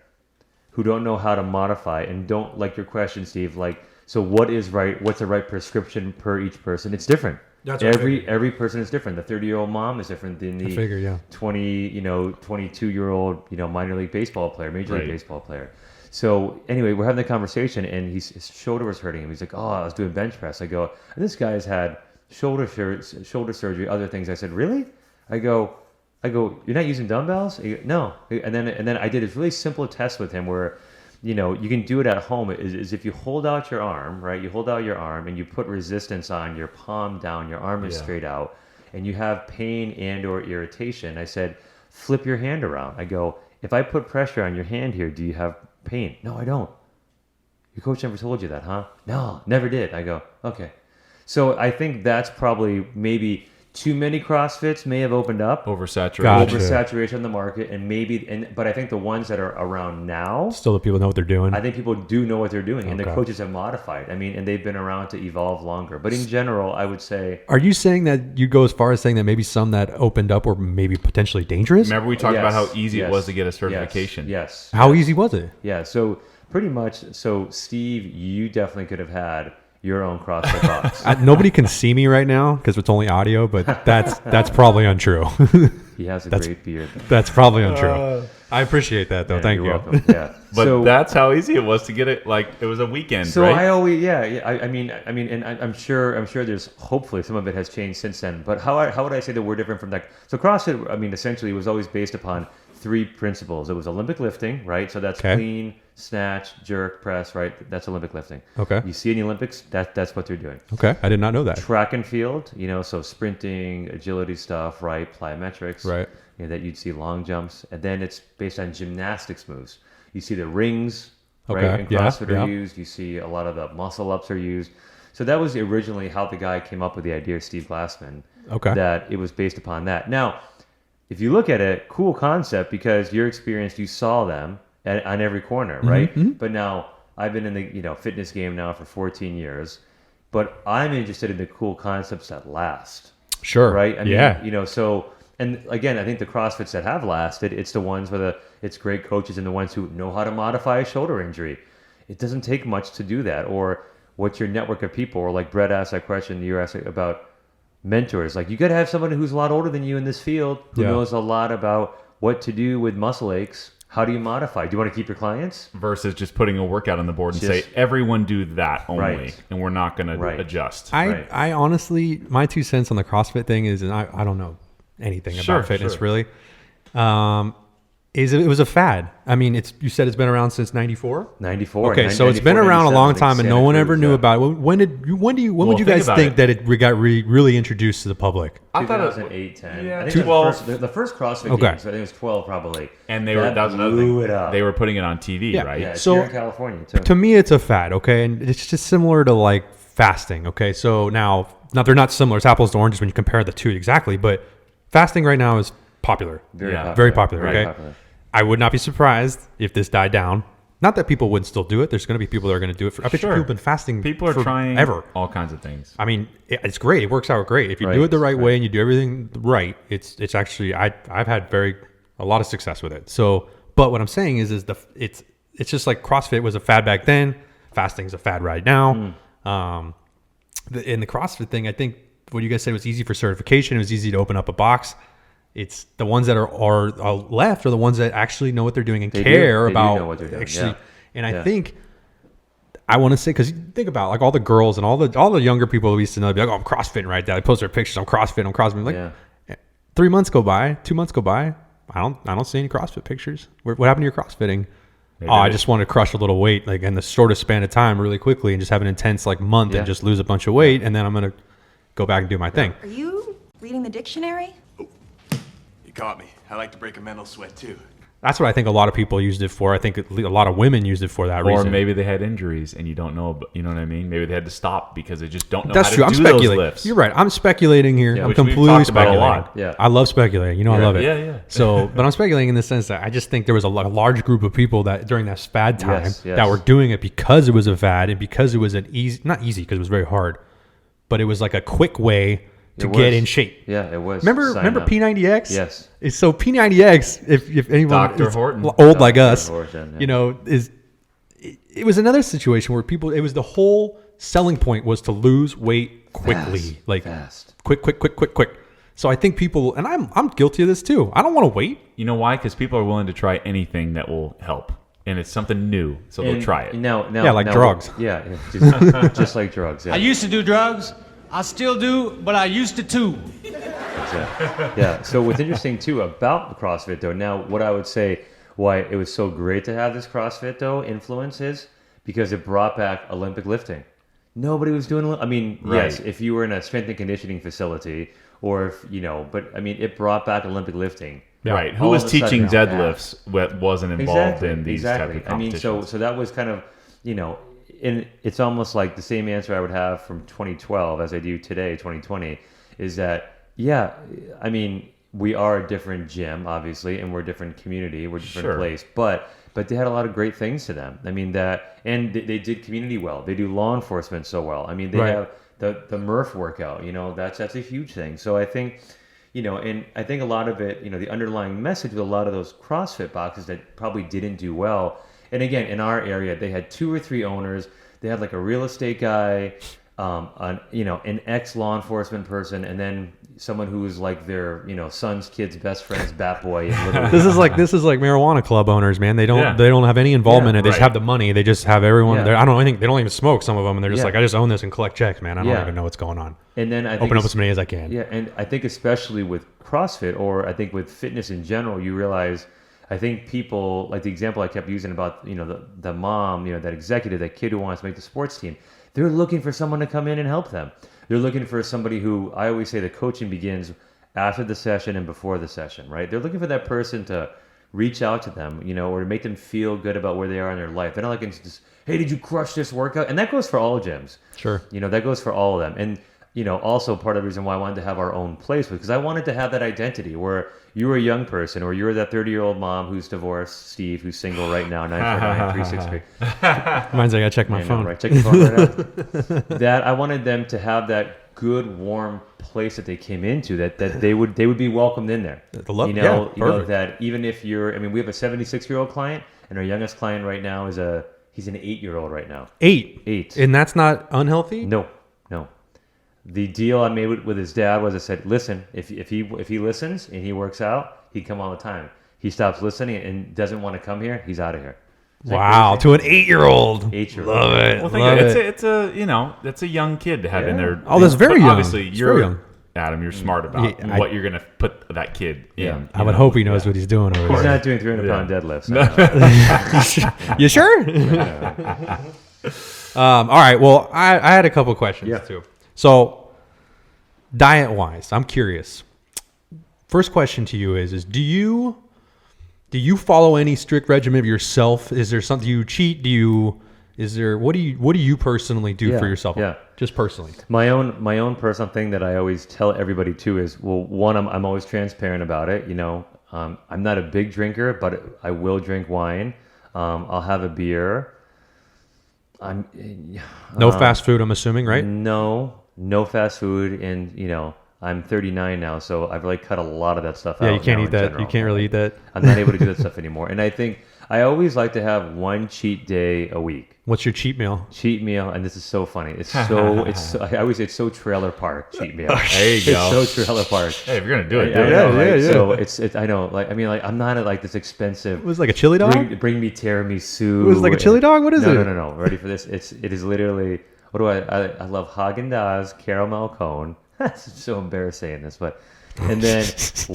S3: who don't know how to modify and don't like your question, Steve, like, so what is right? What's the right prescription per each person? It's different.
S4: That's what I
S3: every person is different. The 30-year-old mom is different than the 22-year-old, minor league baseball player, major league baseball player. So anyway, we're having the conversation, and his shoulder was hurting him. He's like, "Oh, I was doing bench press." I go, "And this guy's had shoulder surgery, other things." I said, "Really?" I go, "You're not using dumbbells?" He goes, "No." And then I did this really simple test with him where, you can do it at home. Is if you hold out your arm, right? You hold out your arm and you put resistance on your palm down. Your arm is straight out, and you have pain and or irritation. I said, "Flip your hand around." I go, "If I put pressure on your hand here, do you have pain?" "No, I don't." "Your coach never told you that, huh?" "No, never did." I go, "Okay." So I think that's probably maybe too many CrossFits may have opened up.
S1: Oversaturation.
S4: Gotcha.
S3: Oversaturation in the market, but I think the ones that are around now,
S4: Still, the people know what they're doing.
S3: I think people do know what they're doing, and the
S4: Okay.
S3: coaches have modified. I mean, and they've been around to evolve longer. But in general, I would say,
S4: Are you saying that you go as far as saying that maybe some that opened up were maybe potentially dangerous?
S1: Remember we talked about how
S3: Yes,
S1: easy it
S3: yes,
S1: was to get a certification.
S3: Yes.
S4: How easy was it?
S3: Yeah. So pretty much. So Steve, you definitely could have had your own CrossFit box.
S4: Nobody can see me right now because it's only audio, but that's probably untrue.
S3: He has a great beard.
S4: That's probably untrue. I appreciate that though.
S3: Yeah,
S4: Thank
S3: you're
S4: you.
S3: welcome. Yeah.
S1: But that's how easy it was to get it. Like, it was a weekend,
S3: So
S1: right?
S3: I always, I mean, and I'm sure there's hopefully some of it has changed since then. But how would I say that we're different from that? So CrossFit, I mean, essentially was always based upon three principles. It was Olympic lifting, right? So that's clean, snatch, jerk, press, right? That's Olympic lifting.
S4: Okay.
S3: You see in the Olympics, that's what they're doing.
S4: Okay. I did not know that.
S3: Track and field, so sprinting, agility stuff, right? Plyometrics,
S4: Right.
S3: That you'd see long jumps, and then it's based on gymnastics moves. You see the rings,
S4: Okay,
S3: right? In
S4: yeah,
S3: CrossFit
S4: yeah.
S3: are used. You see a lot of the muscle ups are used. So that was originally how the guy came up with the idea, Steve Glassman.
S4: Okay.
S3: That it was based upon that. Now, if you look at it, cool concept because you're experienced, you saw them, on every corner, right? But now I've been in the fitness game now for 14 years, but I'm interested in the cool concepts that last.
S4: Sure.
S3: Right? I
S4: yeah.
S3: mean, so, and again, I think the CrossFits that have lasted, it's the ones where it's great coaches and the ones who know how to modify a shoulder injury. It doesn't take much to do that. Or what's your network of people? Or like Brett asked that question, you asked about mentors. Like, you got to have someone who's a lot older than you in this field who knows a lot about what to do with muscle aches. How do you modify? Do you want to keep your clients?
S1: Versus just putting a workout on the board and say, everyone do that only, and we're not going to adjust.
S4: I honestly, my 2 cents on the CrossFit thing is, and I don't know anything about fitness really, is it was a fad. I mean, you said it's been around since 94?
S3: 94.
S4: Okay, so it's been around a long time and no one ever knew about it. When would you guys think that it got really introduced to the public?
S3: I thought 2008, 10.
S1: Yeah,
S3: I think
S1: 12.
S3: The first CrossFit games, I think it was 12 probably.
S1: And that was another thing. They were putting it on TV, right?
S3: Yeah,
S4: so
S3: here in California too.
S4: To me, it's a fad, okay? And it's just similar to like fasting, okay? So now they're not similar. It's apples to oranges when you compare the two exactly, but fasting right now is popular. Very popular, okay?
S3: Popular.
S4: I would not be surprised if this died down. Not that people wouldn't still do it. There's going to be people that are going to do it. I bet you people have been fasting.
S1: People are trying all kinds of things.
S4: I mean, it's great. It works out great. If you do it the right way and you do everything right, it's actually I've had a lot of success with it. So, but what I'm saying is it's just like CrossFit was a fad back then. Fasting's a fad right now. In the CrossFit thing, I think what you guys said was easy for certification. It was easy to open up a box. It's the ones that are left are the ones that actually know what they're doing and care about
S3: know what they're doing.
S4: Actually. And I think I want to say, because you think about like all the girls and all the younger people we used to know, be like, oh, I'm CrossFitting right now. They post their pictures. I'm CrossFitting. Like 3 months go by, 2 months go by. I don't see any CrossFit pictures. What happened to your CrossFitting? I just want to crush a little weight, like in the shortest span of time, really quickly, and just have an intense like month and just lose a bunch of weight, and then I'm gonna go back and do my thing.
S8: Are you reading the dictionary?
S9: You caught me. I like to break a mental sweat too.
S4: That's what I think a lot of people used it for. I think a lot of women used it for that reason.
S1: Or maybe they had injuries and you don't know, you know what I mean? Maybe they had to stop because they just don't know
S4: That's
S1: how
S4: true.
S1: to
S4: I'm
S1: do
S4: speculating.
S1: those lifts.
S4: You're right. I'm speculating here.
S1: Yeah,
S4: I'm
S1: which we've
S4: completely
S1: talked about a
S4: speculating.
S1: lot.
S3: Yeah.
S4: I love speculating. You know, I love it.
S1: Yeah.
S4: So, but I'm speculating in the sense that I just think there was a large group of people that during that fad time that were doing it because it was a fad and because it was not easy because it was very hard, but it was like a quick way to get in shape.
S3: Yeah, it was.
S4: Remember P90X?
S3: Yes.
S4: So P90X, if anyone
S1: Dr.
S4: is
S1: Horton.
S4: old like us,
S3: Horton,
S4: you know, it was another situation where it was the whole selling point was to lose weight quickly,
S3: fast.
S4: Quick. So I think people, and I'm guilty of this too. I don't want to wait.
S1: You know why? Because people are willing to try anything that will help. And it's something new, so they'll try it.
S3: Now,
S4: drugs.
S3: Yeah, just like drugs. Yeah.
S10: I used to do drugs. I still do, but I used to too.
S3: Yeah. So what's interesting too about the CrossFit though, now what I would say why it was so great to have this CrossFit though influence is because it brought back Olympic lifting. Nobody was doing. I mean, yes, if you were in a strength and conditioning facility, or if but I mean, it brought back Olympic lifting.
S1: Yeah. Right. Who was teaching deadlifts that wasn't involved in these type of competitions?
S3: I mean, so that was kind of, and it's almost like the same answer I would have from 2012 as I do today, 2020, is that, I mean, we are a different gym, obviously, and we're a different community, we're a different place, but they had a lot of great things to them. I mean, and they did community well. They do law enforcement so well. I mean, they have the Murph workout, that's a huge thing. So I think, and I think a lot of it, the underlying message with a lot of those CrossFit boxes that probably didn't do well. And again, in our area, they had 2 or 3 owners. They had like a real estate guy, an ex-law enforcement person, and then someone who was like their, son's kid's best friend's bat boy.
S4: This is like marijuana club owners, man. They don't have any involvement in it. They just have the money. They just have everyone there. I don't think they don't even smoke, some of them, and they're just like, I just own this and collect checks, man. I don't even know what's going on.
S3: And then I think
S4: open up as many as I can.
S3: Yeah, and I think especially with CrossFit, or I think with fitness in general, you realize, I think people, like the example I kept using about, the mom, that executive, that kid who wants to make the sports team, they're looking for someone to come in and help them. They're looking for somebody who, I always say the coaching begins after the session and before the session, right? They're looking for that person to reach out to them, or to make them feel good about where they are in their life. They're not looking to just, hey, did you crush this workout? And that goes for all gyms.
S4: Sure.
S3: That goes for all of them. And also part of the reason why I wanted to have our own place was because I wanted to have that identity where you were a young person or you were that 30-year-old mom who's divorced, Steve, who's single right now, 949-363.
S4: Reminds me I gotta check my phone.
S3: Right? Check your phone right now. That I wanted them to have that good, warm place that they came into, that they would be welcomed in there. That even if we have a 76-year-old client, and our youngest client right now he's an 8-year-old right now.
S4: 8, and that's not unhealthy.
S3: No. The deal I made with his dad was I said, listen, if he listens and he works out, he'd come all the time. He stops listening and doesn't want to come here, he's out of here.
S4: Wow, to an 8-year-old.
S3: 8-year-old.
S4: Love it.
S1: Well, think it's a young kid to have in there.
S4: Oh, that's very young.
S1: Obviously,
S4: very young.
S1: Adam, you're smart about what you're going to put that kid in.
S4: I would hope he knows what he's doing over there.
S3: He's not doing 300-pound deadlifts.
S4: You sure? All right. Well, I had a couple questions too. So, diet-wise, I'm curious. First question to you is do you follow any strict regimen of yourself? Is there something you cheat? What do you personally do for yourself?
S3: Yeah.
S4: Just personally.
S3: My own personal thing that I always tell everybody too is, well, one, I'm always transparent about it. I'm not a big drinker, but I will drink wine. I'll have a beer.
S4: No fast food, I'm assuming, right?
S3: No fast food, and I'm 39 now, so I've cut a lot of that stuff out.
S4: Yeah, you can't eat that.
S3: General.
S4: You can't really eat that.
S3: I'm not able to do that stuff anymore. And I think I always like to have one cheat day a week.
S4: What's your cheat meal?
S3: Cheat meal, and this is so funny. It's I always say it's so trailer park cheat meal.
S1: There you go.
S3: It's so trailer park.
S1: Hey, if you're gonna do it,
S3: yeah. So it's I know, I'm not at this expensive.
S4: It was like a chili dog.
S3: Bring me tiramisu.
S4: It was like a chili dog. What is it?
S3: No. Ready for this? It is literally. What do I love Haagen-Dazs caramel cone. That's so embarrassing saying this, but and then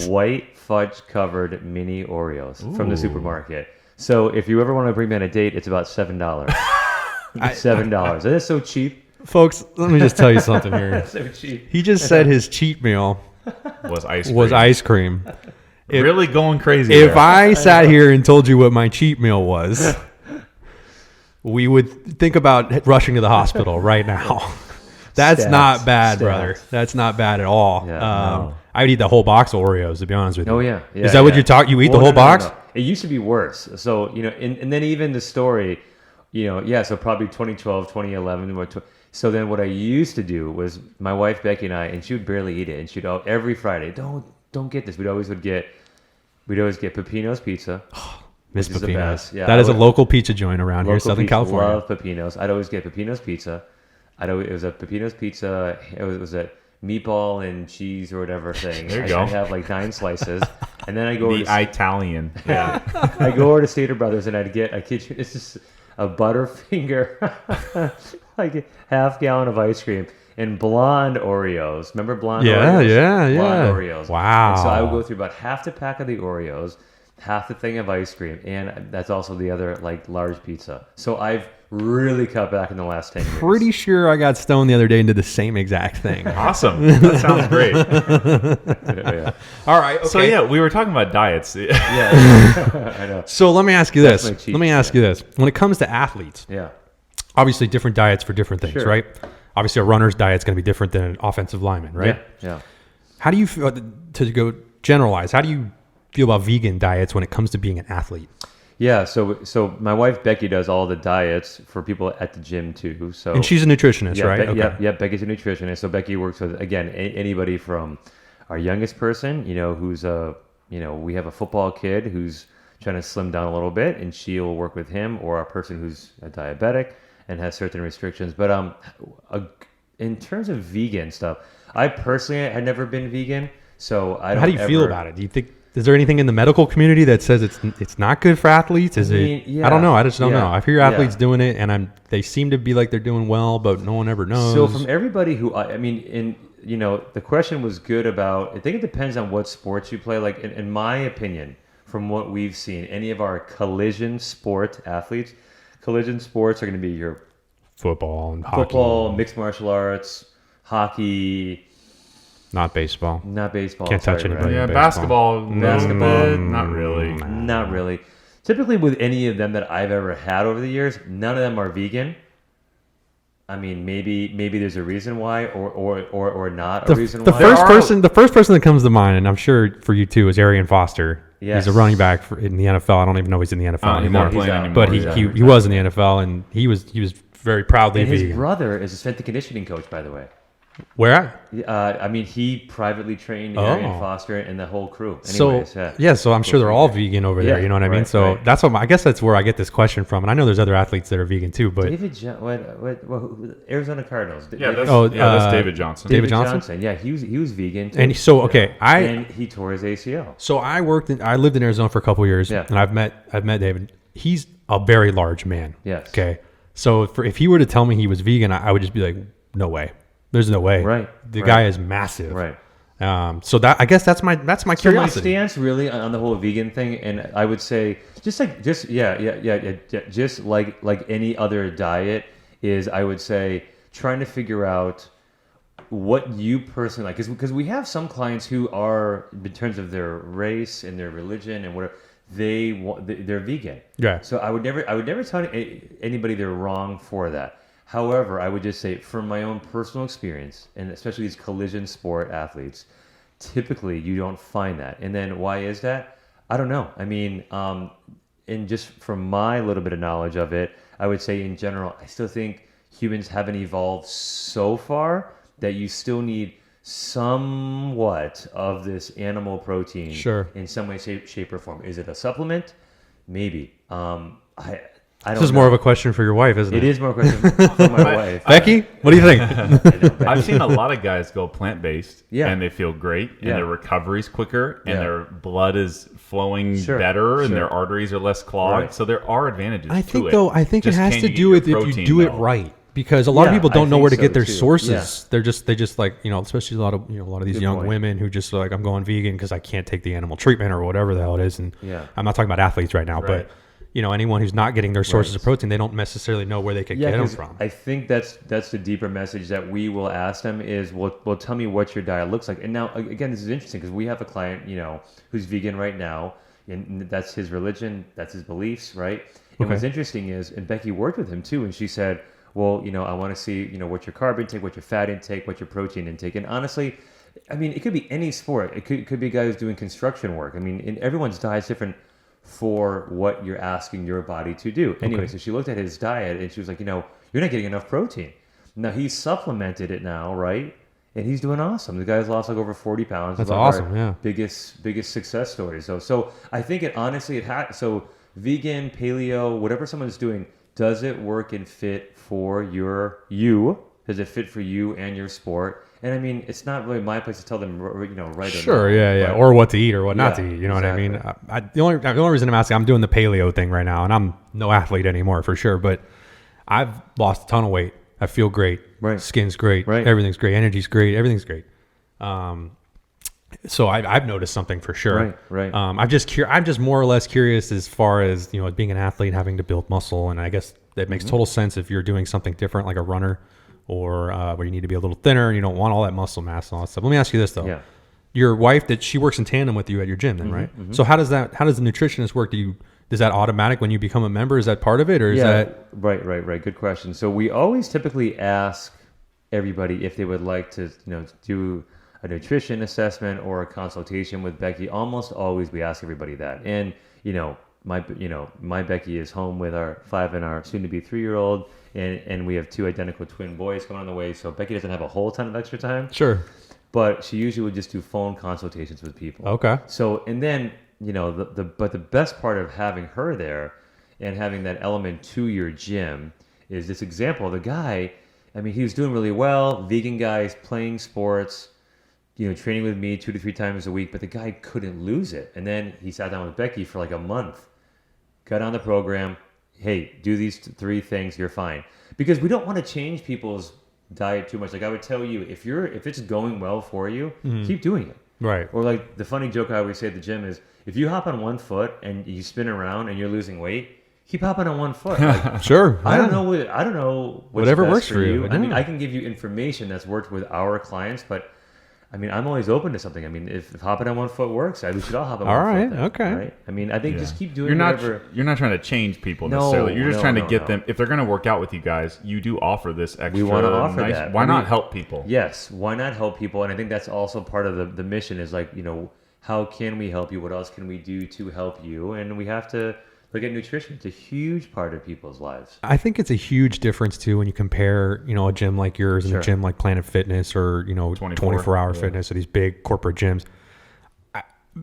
S3: white fudge covered mini Oreos from the supermarket. So if you ever want to bring me on a date, it's about $7. $7. That is so cheap.
S4: Folks, let me just tell you something here.
S3: That's so cheap.
S4: He just said his cheat meal
S1: was ice cream.
S4: Was ice cream.
S1: Really going crazy.
S4: If I sat here and told you what my cheat meal was, we would think about rushing to the hospital right now. That's not bad, brother. That's not bad at all.
S3: Yeah, no.
S4: I would eat the whole box of Oreos, to be honest with you.
S3: Oh, yeah.
S4: Is that what you talk? You eat the whole box?
S3: No. It used to be worse. So, and then even the story, so probably 2012, 2011. So then what I used to do was my wife, Becky, and I, and she would barely eat it. And she'd every Friday, don't get this. We'd always get Peppino's Pizza.
S4: Miss Peppino's.
S3: Yeah,
S4: that is a local pizza joint around here, Southern California.
S3: Love Peppino's. I'd always get Peppino's Pizza. It was a Peppino's Pizza. It was a meatball and cheese or whatever thing.
S1: There you go.
S3: I'd have 9 slices, and then I go
S1: the Italian.
S3: Yeah, I go over to Stater Brothers and I kid you, it's just a Butterfinger, like a half gallon of ice cream and blonde Oreos. Remember blonde Oreos?
S4: Yeah.
S3: Blonde Oreos.
S4: Wow.
S3: And so I would go through about half the pack of the Oreos, half the thing of ice cream, and that's also the other large pizza. So I've really cut back in the last 10 years.
S4: Pretty sure I got stoned the other day and did the same exact thing.
S1: Awesome. That sounds great.
S3: Yeah.
S4: All right. Okay.
S1: So we were talking about diets.
S3: Yeah. I know.
S4: So let me ask you this. When it comes to athletes, obviously different diets for different things, right? Obviously a runner's diet is going to be different than an offensive lineman, right?
S3: Yeah.
S4: How do you feel, to go generalize, how do you feel about vegan diets when it comes to being an athlete?
S3: Yeah, so my wife Becky does all the diets for people at the gym too. So
S4: and she's a nutritionist, right?
S3: Yeah, Becky's a nutritionist. So Becky works with anybody from our youngest person, who's we have a football kid who's trying to slim down a little bit, and she'll work with him, or a person who's a diabetic and has certain restrictions. But in terms of vegan stuff, I personally had never been vegan, so I don't.
S4: How do you feel about it? Do you think? Is there anything in the medical community that says it's not good for athletes? I don't know. I just don't know. I hear athletes doing it, and they seem to be like they're doing well, but no one ever knows.
S3: So from everybody who the question was good about. I think it depends on what sports you play. Like in my opinion, from what we've seen, any of our collision sport athletes, collision sports are going to be your
S4: football and hockey,
S3: mixed martial arts, hockey.
S4: Not baseball.
S3: Can't
S4: touch anybody.
S1: Yeah,
S3: basketball.
S1: Not really.
S3: Not really. Typically, with any of them that I've ever had over the years, none of them are vegan. I mean, maybe there's a reason why, or not
S4: The
S3: reason
S4: first
S3: why.
S4: the first person that comes to mind, and I'm sure for you too, is Arian Foster.
S3: Yes.
S4: He's a running back in the NFL. I don't even know if he's in the NFL anymore. But he was in the NFL, and he was very proudly
S3: and his
S4: vegan.
S3: brother is a strength and conditioning coach, by the way.
S4: Where at?
S3: I mean, he privately trained Arian Foster and the whole crew.
S4: Anyways, so I'm sure they're all vegan over there. You know what I mean? So that's what I guess that's where I get this question from. And I know there's other athletes that are vegan too. But
S3: Arizona Cardinals.
S1: That's David Johnson.
S3: David Johnson. Yeah, he was vegan too.
S4: And so
S3: and he tore his ACL.
S4: So I lived in Arizona for a couple of years, and I've met David. He's a very large man.
S3: Yes.
S4: Okay. So if he were to tell me he was vegan, I would just be like, no way. There's no way.
S3: Right.
S4: The guy is massive.
S3: Right.
S4: So that I guess that's my curiosity.
S3: So my stance really on the whole vegan thing, and I would say just like any other diet is, I would say, trying to figure out what you personally like, because we have some clients who are, in terms of their race and their religion and whatever, they're vegan.
S4: Yeah.
S3: So I would never tell anybody they're wrong for that. However, I would just say, from my own personal experience, and especially these collision sport athletes, typically you don't find that. And then why is that? I don't know. I mean, and just from my little bit of knowledge of it, I would say in general, I still think humans haven't evolved so far that you still need somewhat of this animal protein in some way, shape, or form. Is it a supplement? Maybe.
S4: This is more of a question for your wife, isn't it?
S3: It is more of a question for my wife.
S4: Becky, what do you think?
S1: I've seen a lot of guys go plant-based,
S3: Yeah.
S1: and they feel great, and their recovery's quicker, and their blood is flowing
S3: Sure,
S1: better, and
S3: sure.
S1: their arteries are less clogged.
S3: Right.
S1: So there are advantages
S4: I
S1: to
S4: think
S1: it.
S4: though, I think
S1: Just
S4: it has
S1: can
S4: to
S1: you
S4: do
S1: get
S4: with
S1: your
S4: if you
S1: protein,
S4: do it
S1: though?
S4: right. Because a lot of
S3: Yeah,
S4: people don't
S3: I
S4: know where to
S3: think
S4: get their
S3: so, too.
S4: sources.
S3: Yeah.
S4: They just like, especially a lot of these
S3: Good
S4: young
S3: point.
S4: women who just like, I'm going vegan because I can't take the animal treatment or whatever the hell it is. And I'm not talking about athletes right now,
S1: Right.
S4: but anyone who's not getting their sources of protein, they don't necessarily know where they could get them
S3: 'cause
S4: from.
S3: I think that's the deeper message that we will ask them is, well, tell me what your diet looks like. And now, again, this is interesting because we have a client, who's vegan right now, and that's his religion, that's his beliefs, right? And what's interesting is, and Becky worked with him too, and she said, well, I want to see, what your carb intake, what your fat intake, what your protein intake. And honestly, I mean, it could be any sport. It could be guys doing construction work. I mean, and everyone's diet's different for what you're asking your body to do. Anyway, so she looked at his diet and she was like, you're not getting enough protein. Now he's supplemented it now, right? And he's doing awesome. The guy's lost like over 40 pounds.
S4: That's awesome. Yeah.
S3: Biggest success story. So I think so vegan, paleo, whatever someone's doing, does it work and fit for you? Does it fit for you and your sport? And I mean, it's not really my place to tell them, right or no.
S4: Sure, yeah.
S3: But,
S4: or what to eat or what not to eat. You know
S3: exactly.
S4: what I mean? The only reason I'm asking, I'm doing the paleo thing right now, and I'm no athlete anymore for sure, but I've lost a ton of weight. I feel great.
S3: Right.
S4: Skin's great.
S3: Right.
S4: Everything's great. Energy's great. Everything's great. So I've noticed something for sure.
S3: Right.
S4: I'm just more or less curious as far as being an athlete, having to build muscle, and I guess that makes total sense if you're doing something different, like a runner, or where you need to be a little thinner and you don't want all that muscle mass and all that stuff. Let me ask you this though.
S3: Yeah.
S4: Your wife, she works in tandem with you at your gym, then, right? So how does the nutritionist work? Is that automatic when you become a member? Is that part of it, or is that
S3: right? Good question. So we always typically ask everybody if they would like to, do a nutrition assessment or a consultation with Becky. Almost always we ask everybody that. And my Becky is home with our 5 and our soon-to-be 3-year-old, and we have 2 identical twin boys coming on the way. So Becky doesn't have a whole ton of extra time.
S4: Sure.
S3: But she usually would just do phone consultations with people.
S4: Okay.
S3: So, and then, but the best part of having her there and having that element to your gym is this example. The guy, I mean, he was doing really well. Vegan guys playing sports, training with me 2 to 3 times a week, but the guy couldn't lose it. And then he sat down with Becky for like a month, got on the program. Hey, do these 3 things, you're fine. Because we don't want to change people's diet too much. Like I would tell you, if it's going well for you, keep doing it.
S4: right?
S3: Or like the funny joke I always say at the gym is, if you hop on one foot and you spin around and you're losing weight, keep hopping on one foot. Like,
S4: Sure.
S3: I don't know what's
S4: Whatever
S3: best
S4: works for you.
S3: I mean,
S4: Yeah.
S3: I can give you information that's worked with our clients, but I mean, I'm always open to something. I mean, if hopping on one foot works, we should all hop on one
S4: right,
S3: foot. Then,
S4: okay.
S3: Right? I mean, I think just keep doing
S1: You're not
S3: whatever.
S1: you're not trying to change people
S3: No,
S1: necessarily. You're just trying to
S3: no,
S1: get
S3: no.
S1: them. If they're going to work out with you guys, you do offer this extra.
S3: We want to offer
S1: nice,
S3: that.
S1: Why not help people?
S3: Yes. Why not help people? And I think that's also part of the mission is like, how can we help you? What else can we do to help you? And we have to look at nutrition. It's a huge part of people's lives.
S4: I think it's a huge difference too when you compare, a gym like yours and a gym like Planet Fitness or 24-hour fitness or these big corporate gyms.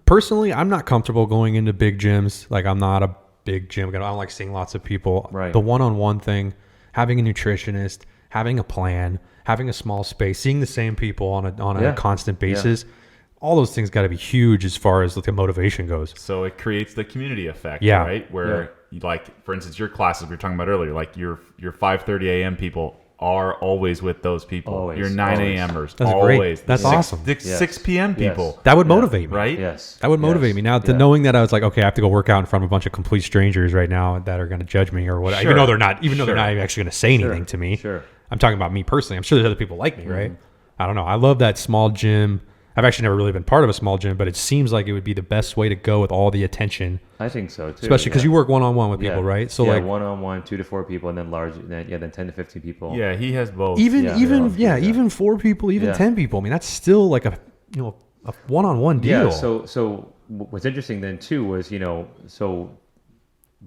S4: Personally, I'm not comfortable going into big gyms. Like I'm not a big gym guy. I don't like seeing lots of people.
S3: Right.
S4: The one-on-one thing, having a nutritionist, having a plan, having a small space, seeing the same people on a constant basis. Yeah. All those things got to be huge as far as the motivation goes.
S1: So it creates the community effect,
S4: yeah.
S1: right? Where, like, for instance, your classes we were talking about earlier, like your 5:30 a.m. people are always with those people.
S3: Always,
S1: your 9 a.m.ers,
S4: That's
S1: always.
S4: Great. That's awesome.
S1: 6 p.m. people.
S4: That would motivate me.
S1: Right?
S3: Yes.
S4: That would motivate me. Now, knowing that I was like, okay, I have to go work out in front of a bunch of complete strangers right now that are going to judge me or whatever, even though they're not actually going to say anything to me.
S3: Sure.
S4: I'm talking about me personally. I'm sure there's other people like me, right? I don't know. I love that small gym. I've actually never really been part of a small gym, but it seems like it would be the best way to go with all the attention.
S3: I think so too.
S4: Especially because you work one-on-one with people, right?
S3: So like one-on-one, 2 to 4 people, and then then 10 to 15 people.
S1: Yeah, he has both.
S4: Even 4 people, even 10 people. I mean, that's still like a one-on-one deal.
S3: Yeah. So what's interesting then too was so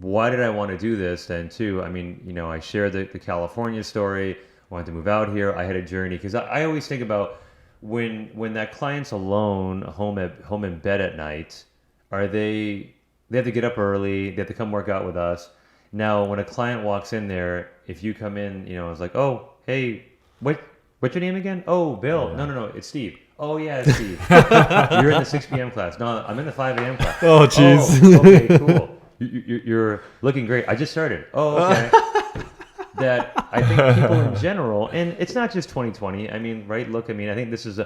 S3: why did I want to do this then too? I mean, I shared the California story. Wanted to move out here. I had a journey because I always think about. When that client's alone, home in bed at night, they have to get up early, they have to come work out with us. Now, when a client walks in there, if you come in, it's like, oh, hey, what's your name again? Oh, Bill. Yeah. No, it's Steve. Oh, yeah, it's Steve. You're in the 6 p.m. class. No, I'm in the 5 a.m. class.
S4: Oh, jeez.
S3: Oh, okay, cool. You're looking great. I just started. Oh, okay. That I think people in general, and it's not just 2020. I mean, right? Look, I think this has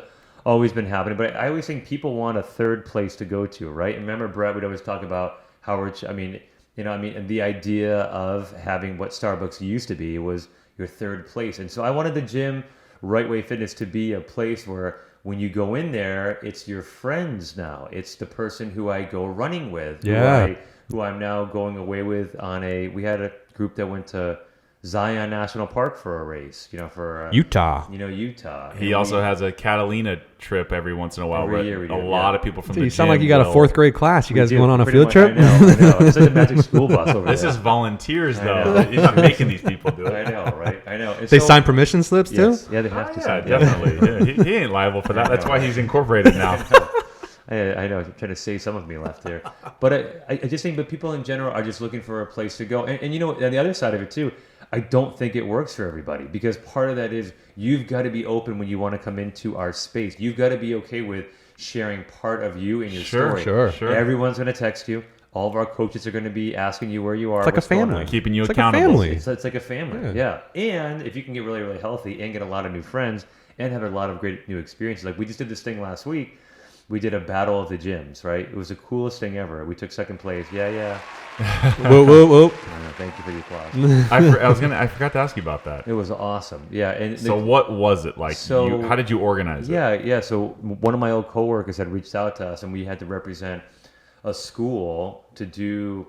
S3: always been happening, but I always think people want a third place to go to, right? And remember, Brett, we'd always talk about how and the idea of having what Starbucks used to be was your third place. And so I wanted the gym, Right Way Fitness, to be a place where when you go in there, it's your friends now. It's the person who I go running with, who I'm now going away with we had a group that went to Zion National Park for a race, for
S4: Utah.
S3: Utah.
S1: He also has a Catalina trip every once in a while.
S3: Every year we do,
S1: a lot of people from the
S4: you
S1: gym.
S4: sound like you got a 4th grade class. You guys going on a field trip?
S3: I know. It's like a magic school bus over there.
S1: This is volunteers, though. You're not making these people do it.
S3: I know, right? I know.
S4: They sign permission slips too?
S3: Yeah, they have to sign.
S1: Definitely. Yeah, he ain't liable for that. That's why he's incorporated now.
S3: I know. I'm trying to save some of me left there. But I just think that people in general are just looking for a place to go. And on the other side of it too, I don't think it works for everybody because part of that is you've got to be open when you want to come into our space. You've got to be okay with sharing part of you in your story.
S4: Sure.
S3: Everyone's going to text you. All of our coaches are going to be asking you where you are.
S4: It's like a family.
S1: Keeping you
S4: it's
S1: accountable.
S4: Like a family.
S3: It's like a family. Yeah. And if you can get really, really healthy and get a lot of new friends and have a lot of great new experiences. Like we just did this thing last week. We did a battle of the gyms, right? It was the coolest thing ever. We took second place. Yeah.
S4: Whoa.
S3: Thank you for the applause.
S1: I forgot to ask you about that.
S3: It was awesome. Yeah. And
S1: so what was it like? How did you organize it?
S3: Yeah. So one of my old coworkers had reached out to us and we had to represent a school to do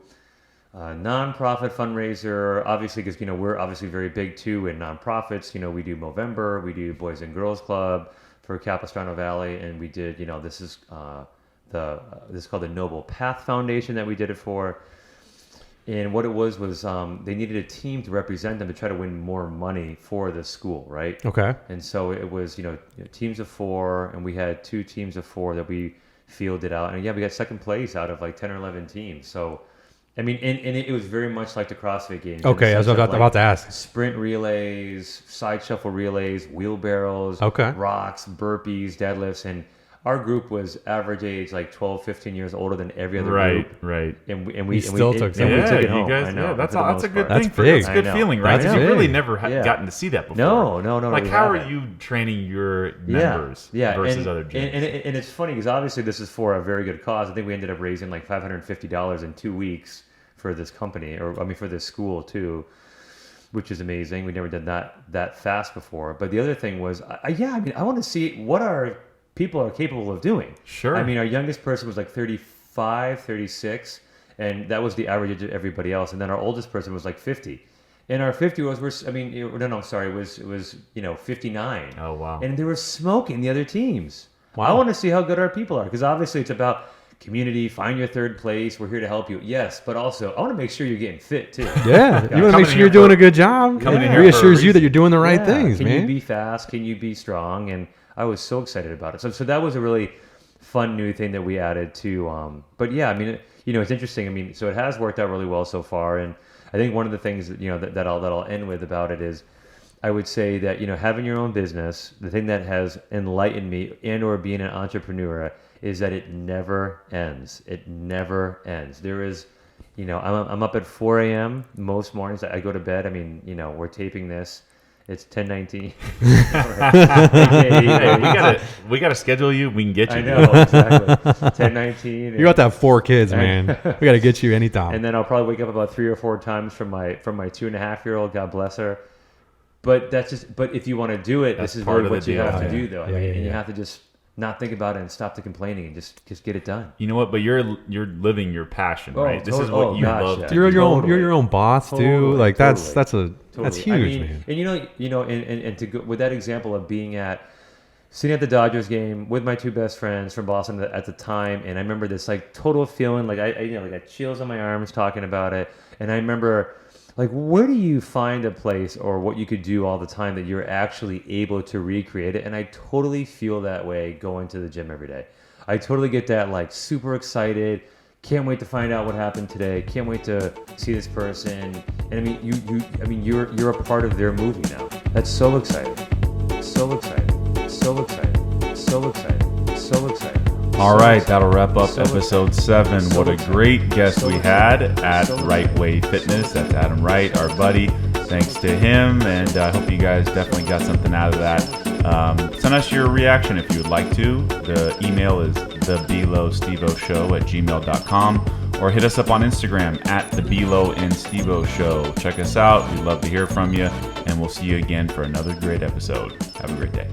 S3: a nonprofit fundraiser. Obviously, because, we're obviously very big too in nonprofits. We do Movember, we do Boys and Girls Club for Capistrano Valley, and we did, this is this is called the Noble Path Foundation that we did it for. And what it was they needed a team to represent them to try to win more money for the school, right?
S4: Okay.
S3: And so it was, teams of 4, and we had 2 teams of 4 that we fielded out. And we got second place out of like 10 or 11 teams. So, and it was very much like the CrossFit Games.
S4: Okay, I was about to ask.
S3: Sprint relays, side shuffle relays, wheelbarrows, rocks, burpees, deadlifts, and our group was average age like 12, 15 years older than every other group.
S1: Right.
S3: And we
S4: we took it
S3: home.
S1: Guys,
S3: I know.
S1: That's a good
S4: That's
S1: thing.
S4: big.
S1: That's a good feeling, right? Because you've really never gotten to see that before.
S3: No.
S1: Like, how are you training your members versus other gyms?
S3: And it's funny because obviously this is for a very good cause. I think we ended up raising like $550 in 2 weeks for this company, for this school too, which is amazing. We never did that fast before. But the other thing was, I want to see what are people are capable of doing.
S1: Sure.
S3: I mean, our youngest person was like 35, 36, and that was the average of everybody else. And then our oldest person was like 50. And our 50-year-olds were, it was 59.
S1: Oh, wow.
S3: And they were smoking the other teams.
S1: Wow.
S3: I want to see how good our people are, because obviously it's about community, find your third place, we're here to help you. Yes, but also I want to make sure you're getting fit too.
S4: Yeah, you want to make sure you're doing a good job.
S1: Coming in
S4: It
S1: here
S4: reassures you that you're doing the right things,
S3: Can
S4: man.
S3: you be fast? Can you be strong? And I was so excited about it. So that was a really fun new thing that we added to. But yeah, I mean, it's interesting. I mean, so it has worked out really well so far, and I think one of the things that I'll end with about it is, I would say that having your own business, the thing that has enlightened me and/or being an entrepreneur is that it never ends. It never ends. There is, I'm up at 4 a.m. most mornings. I go to bed. I mean, we're taping this. It's 10:19.
S1: Hey, we gotta schedule you. We can get you.
S3: I know, exactly. 10:19.
S4: You got to have 4 kids, man. We got to get you anytime.
S3: And then I'll probably wake up about 3 or 4 times from my 2.5-year-old. God bless her. But but if you want to do it, this is really what you have to do, though. And you have to just not think about it and stop the complaining and just get it done.
S1: You know what? But you're living your passion, right? This is what you love.
S4: You're your own boss too. Like that's huge, man.
S3: And and to go with that example of sitting at the Dodgers game with my 2 best friends from Boston at the time, and I remember this like total feeling, like I got chills on my arms talking about it, and I remember. Like, where do you find a place or what you could do all the time that you're actually able to recreate it? And I totally feel that way going to the gym every day. I totally get that, like, super excited. Can't wait to find out what happened today. Can't wait to see this person. And I mean, you're a part of their movie now. That's so exciting. So exciting. So exciting. So exciting. So exciting.
S1: All right, that'll wrap up episode 7. What a great guest we had at Right Way Fitness. That's Adam Wright, our buddy. Thanks to him, and I hope you guys definitely got something out of that. Send us your reaction if you would like to. The email is thebelowstevoshow@gmail.com, or hit us up on Instagram at thebelowandstevoshow. Check us out. We'd love to hear from you, and we'll see you again for another great episode. Have a great day.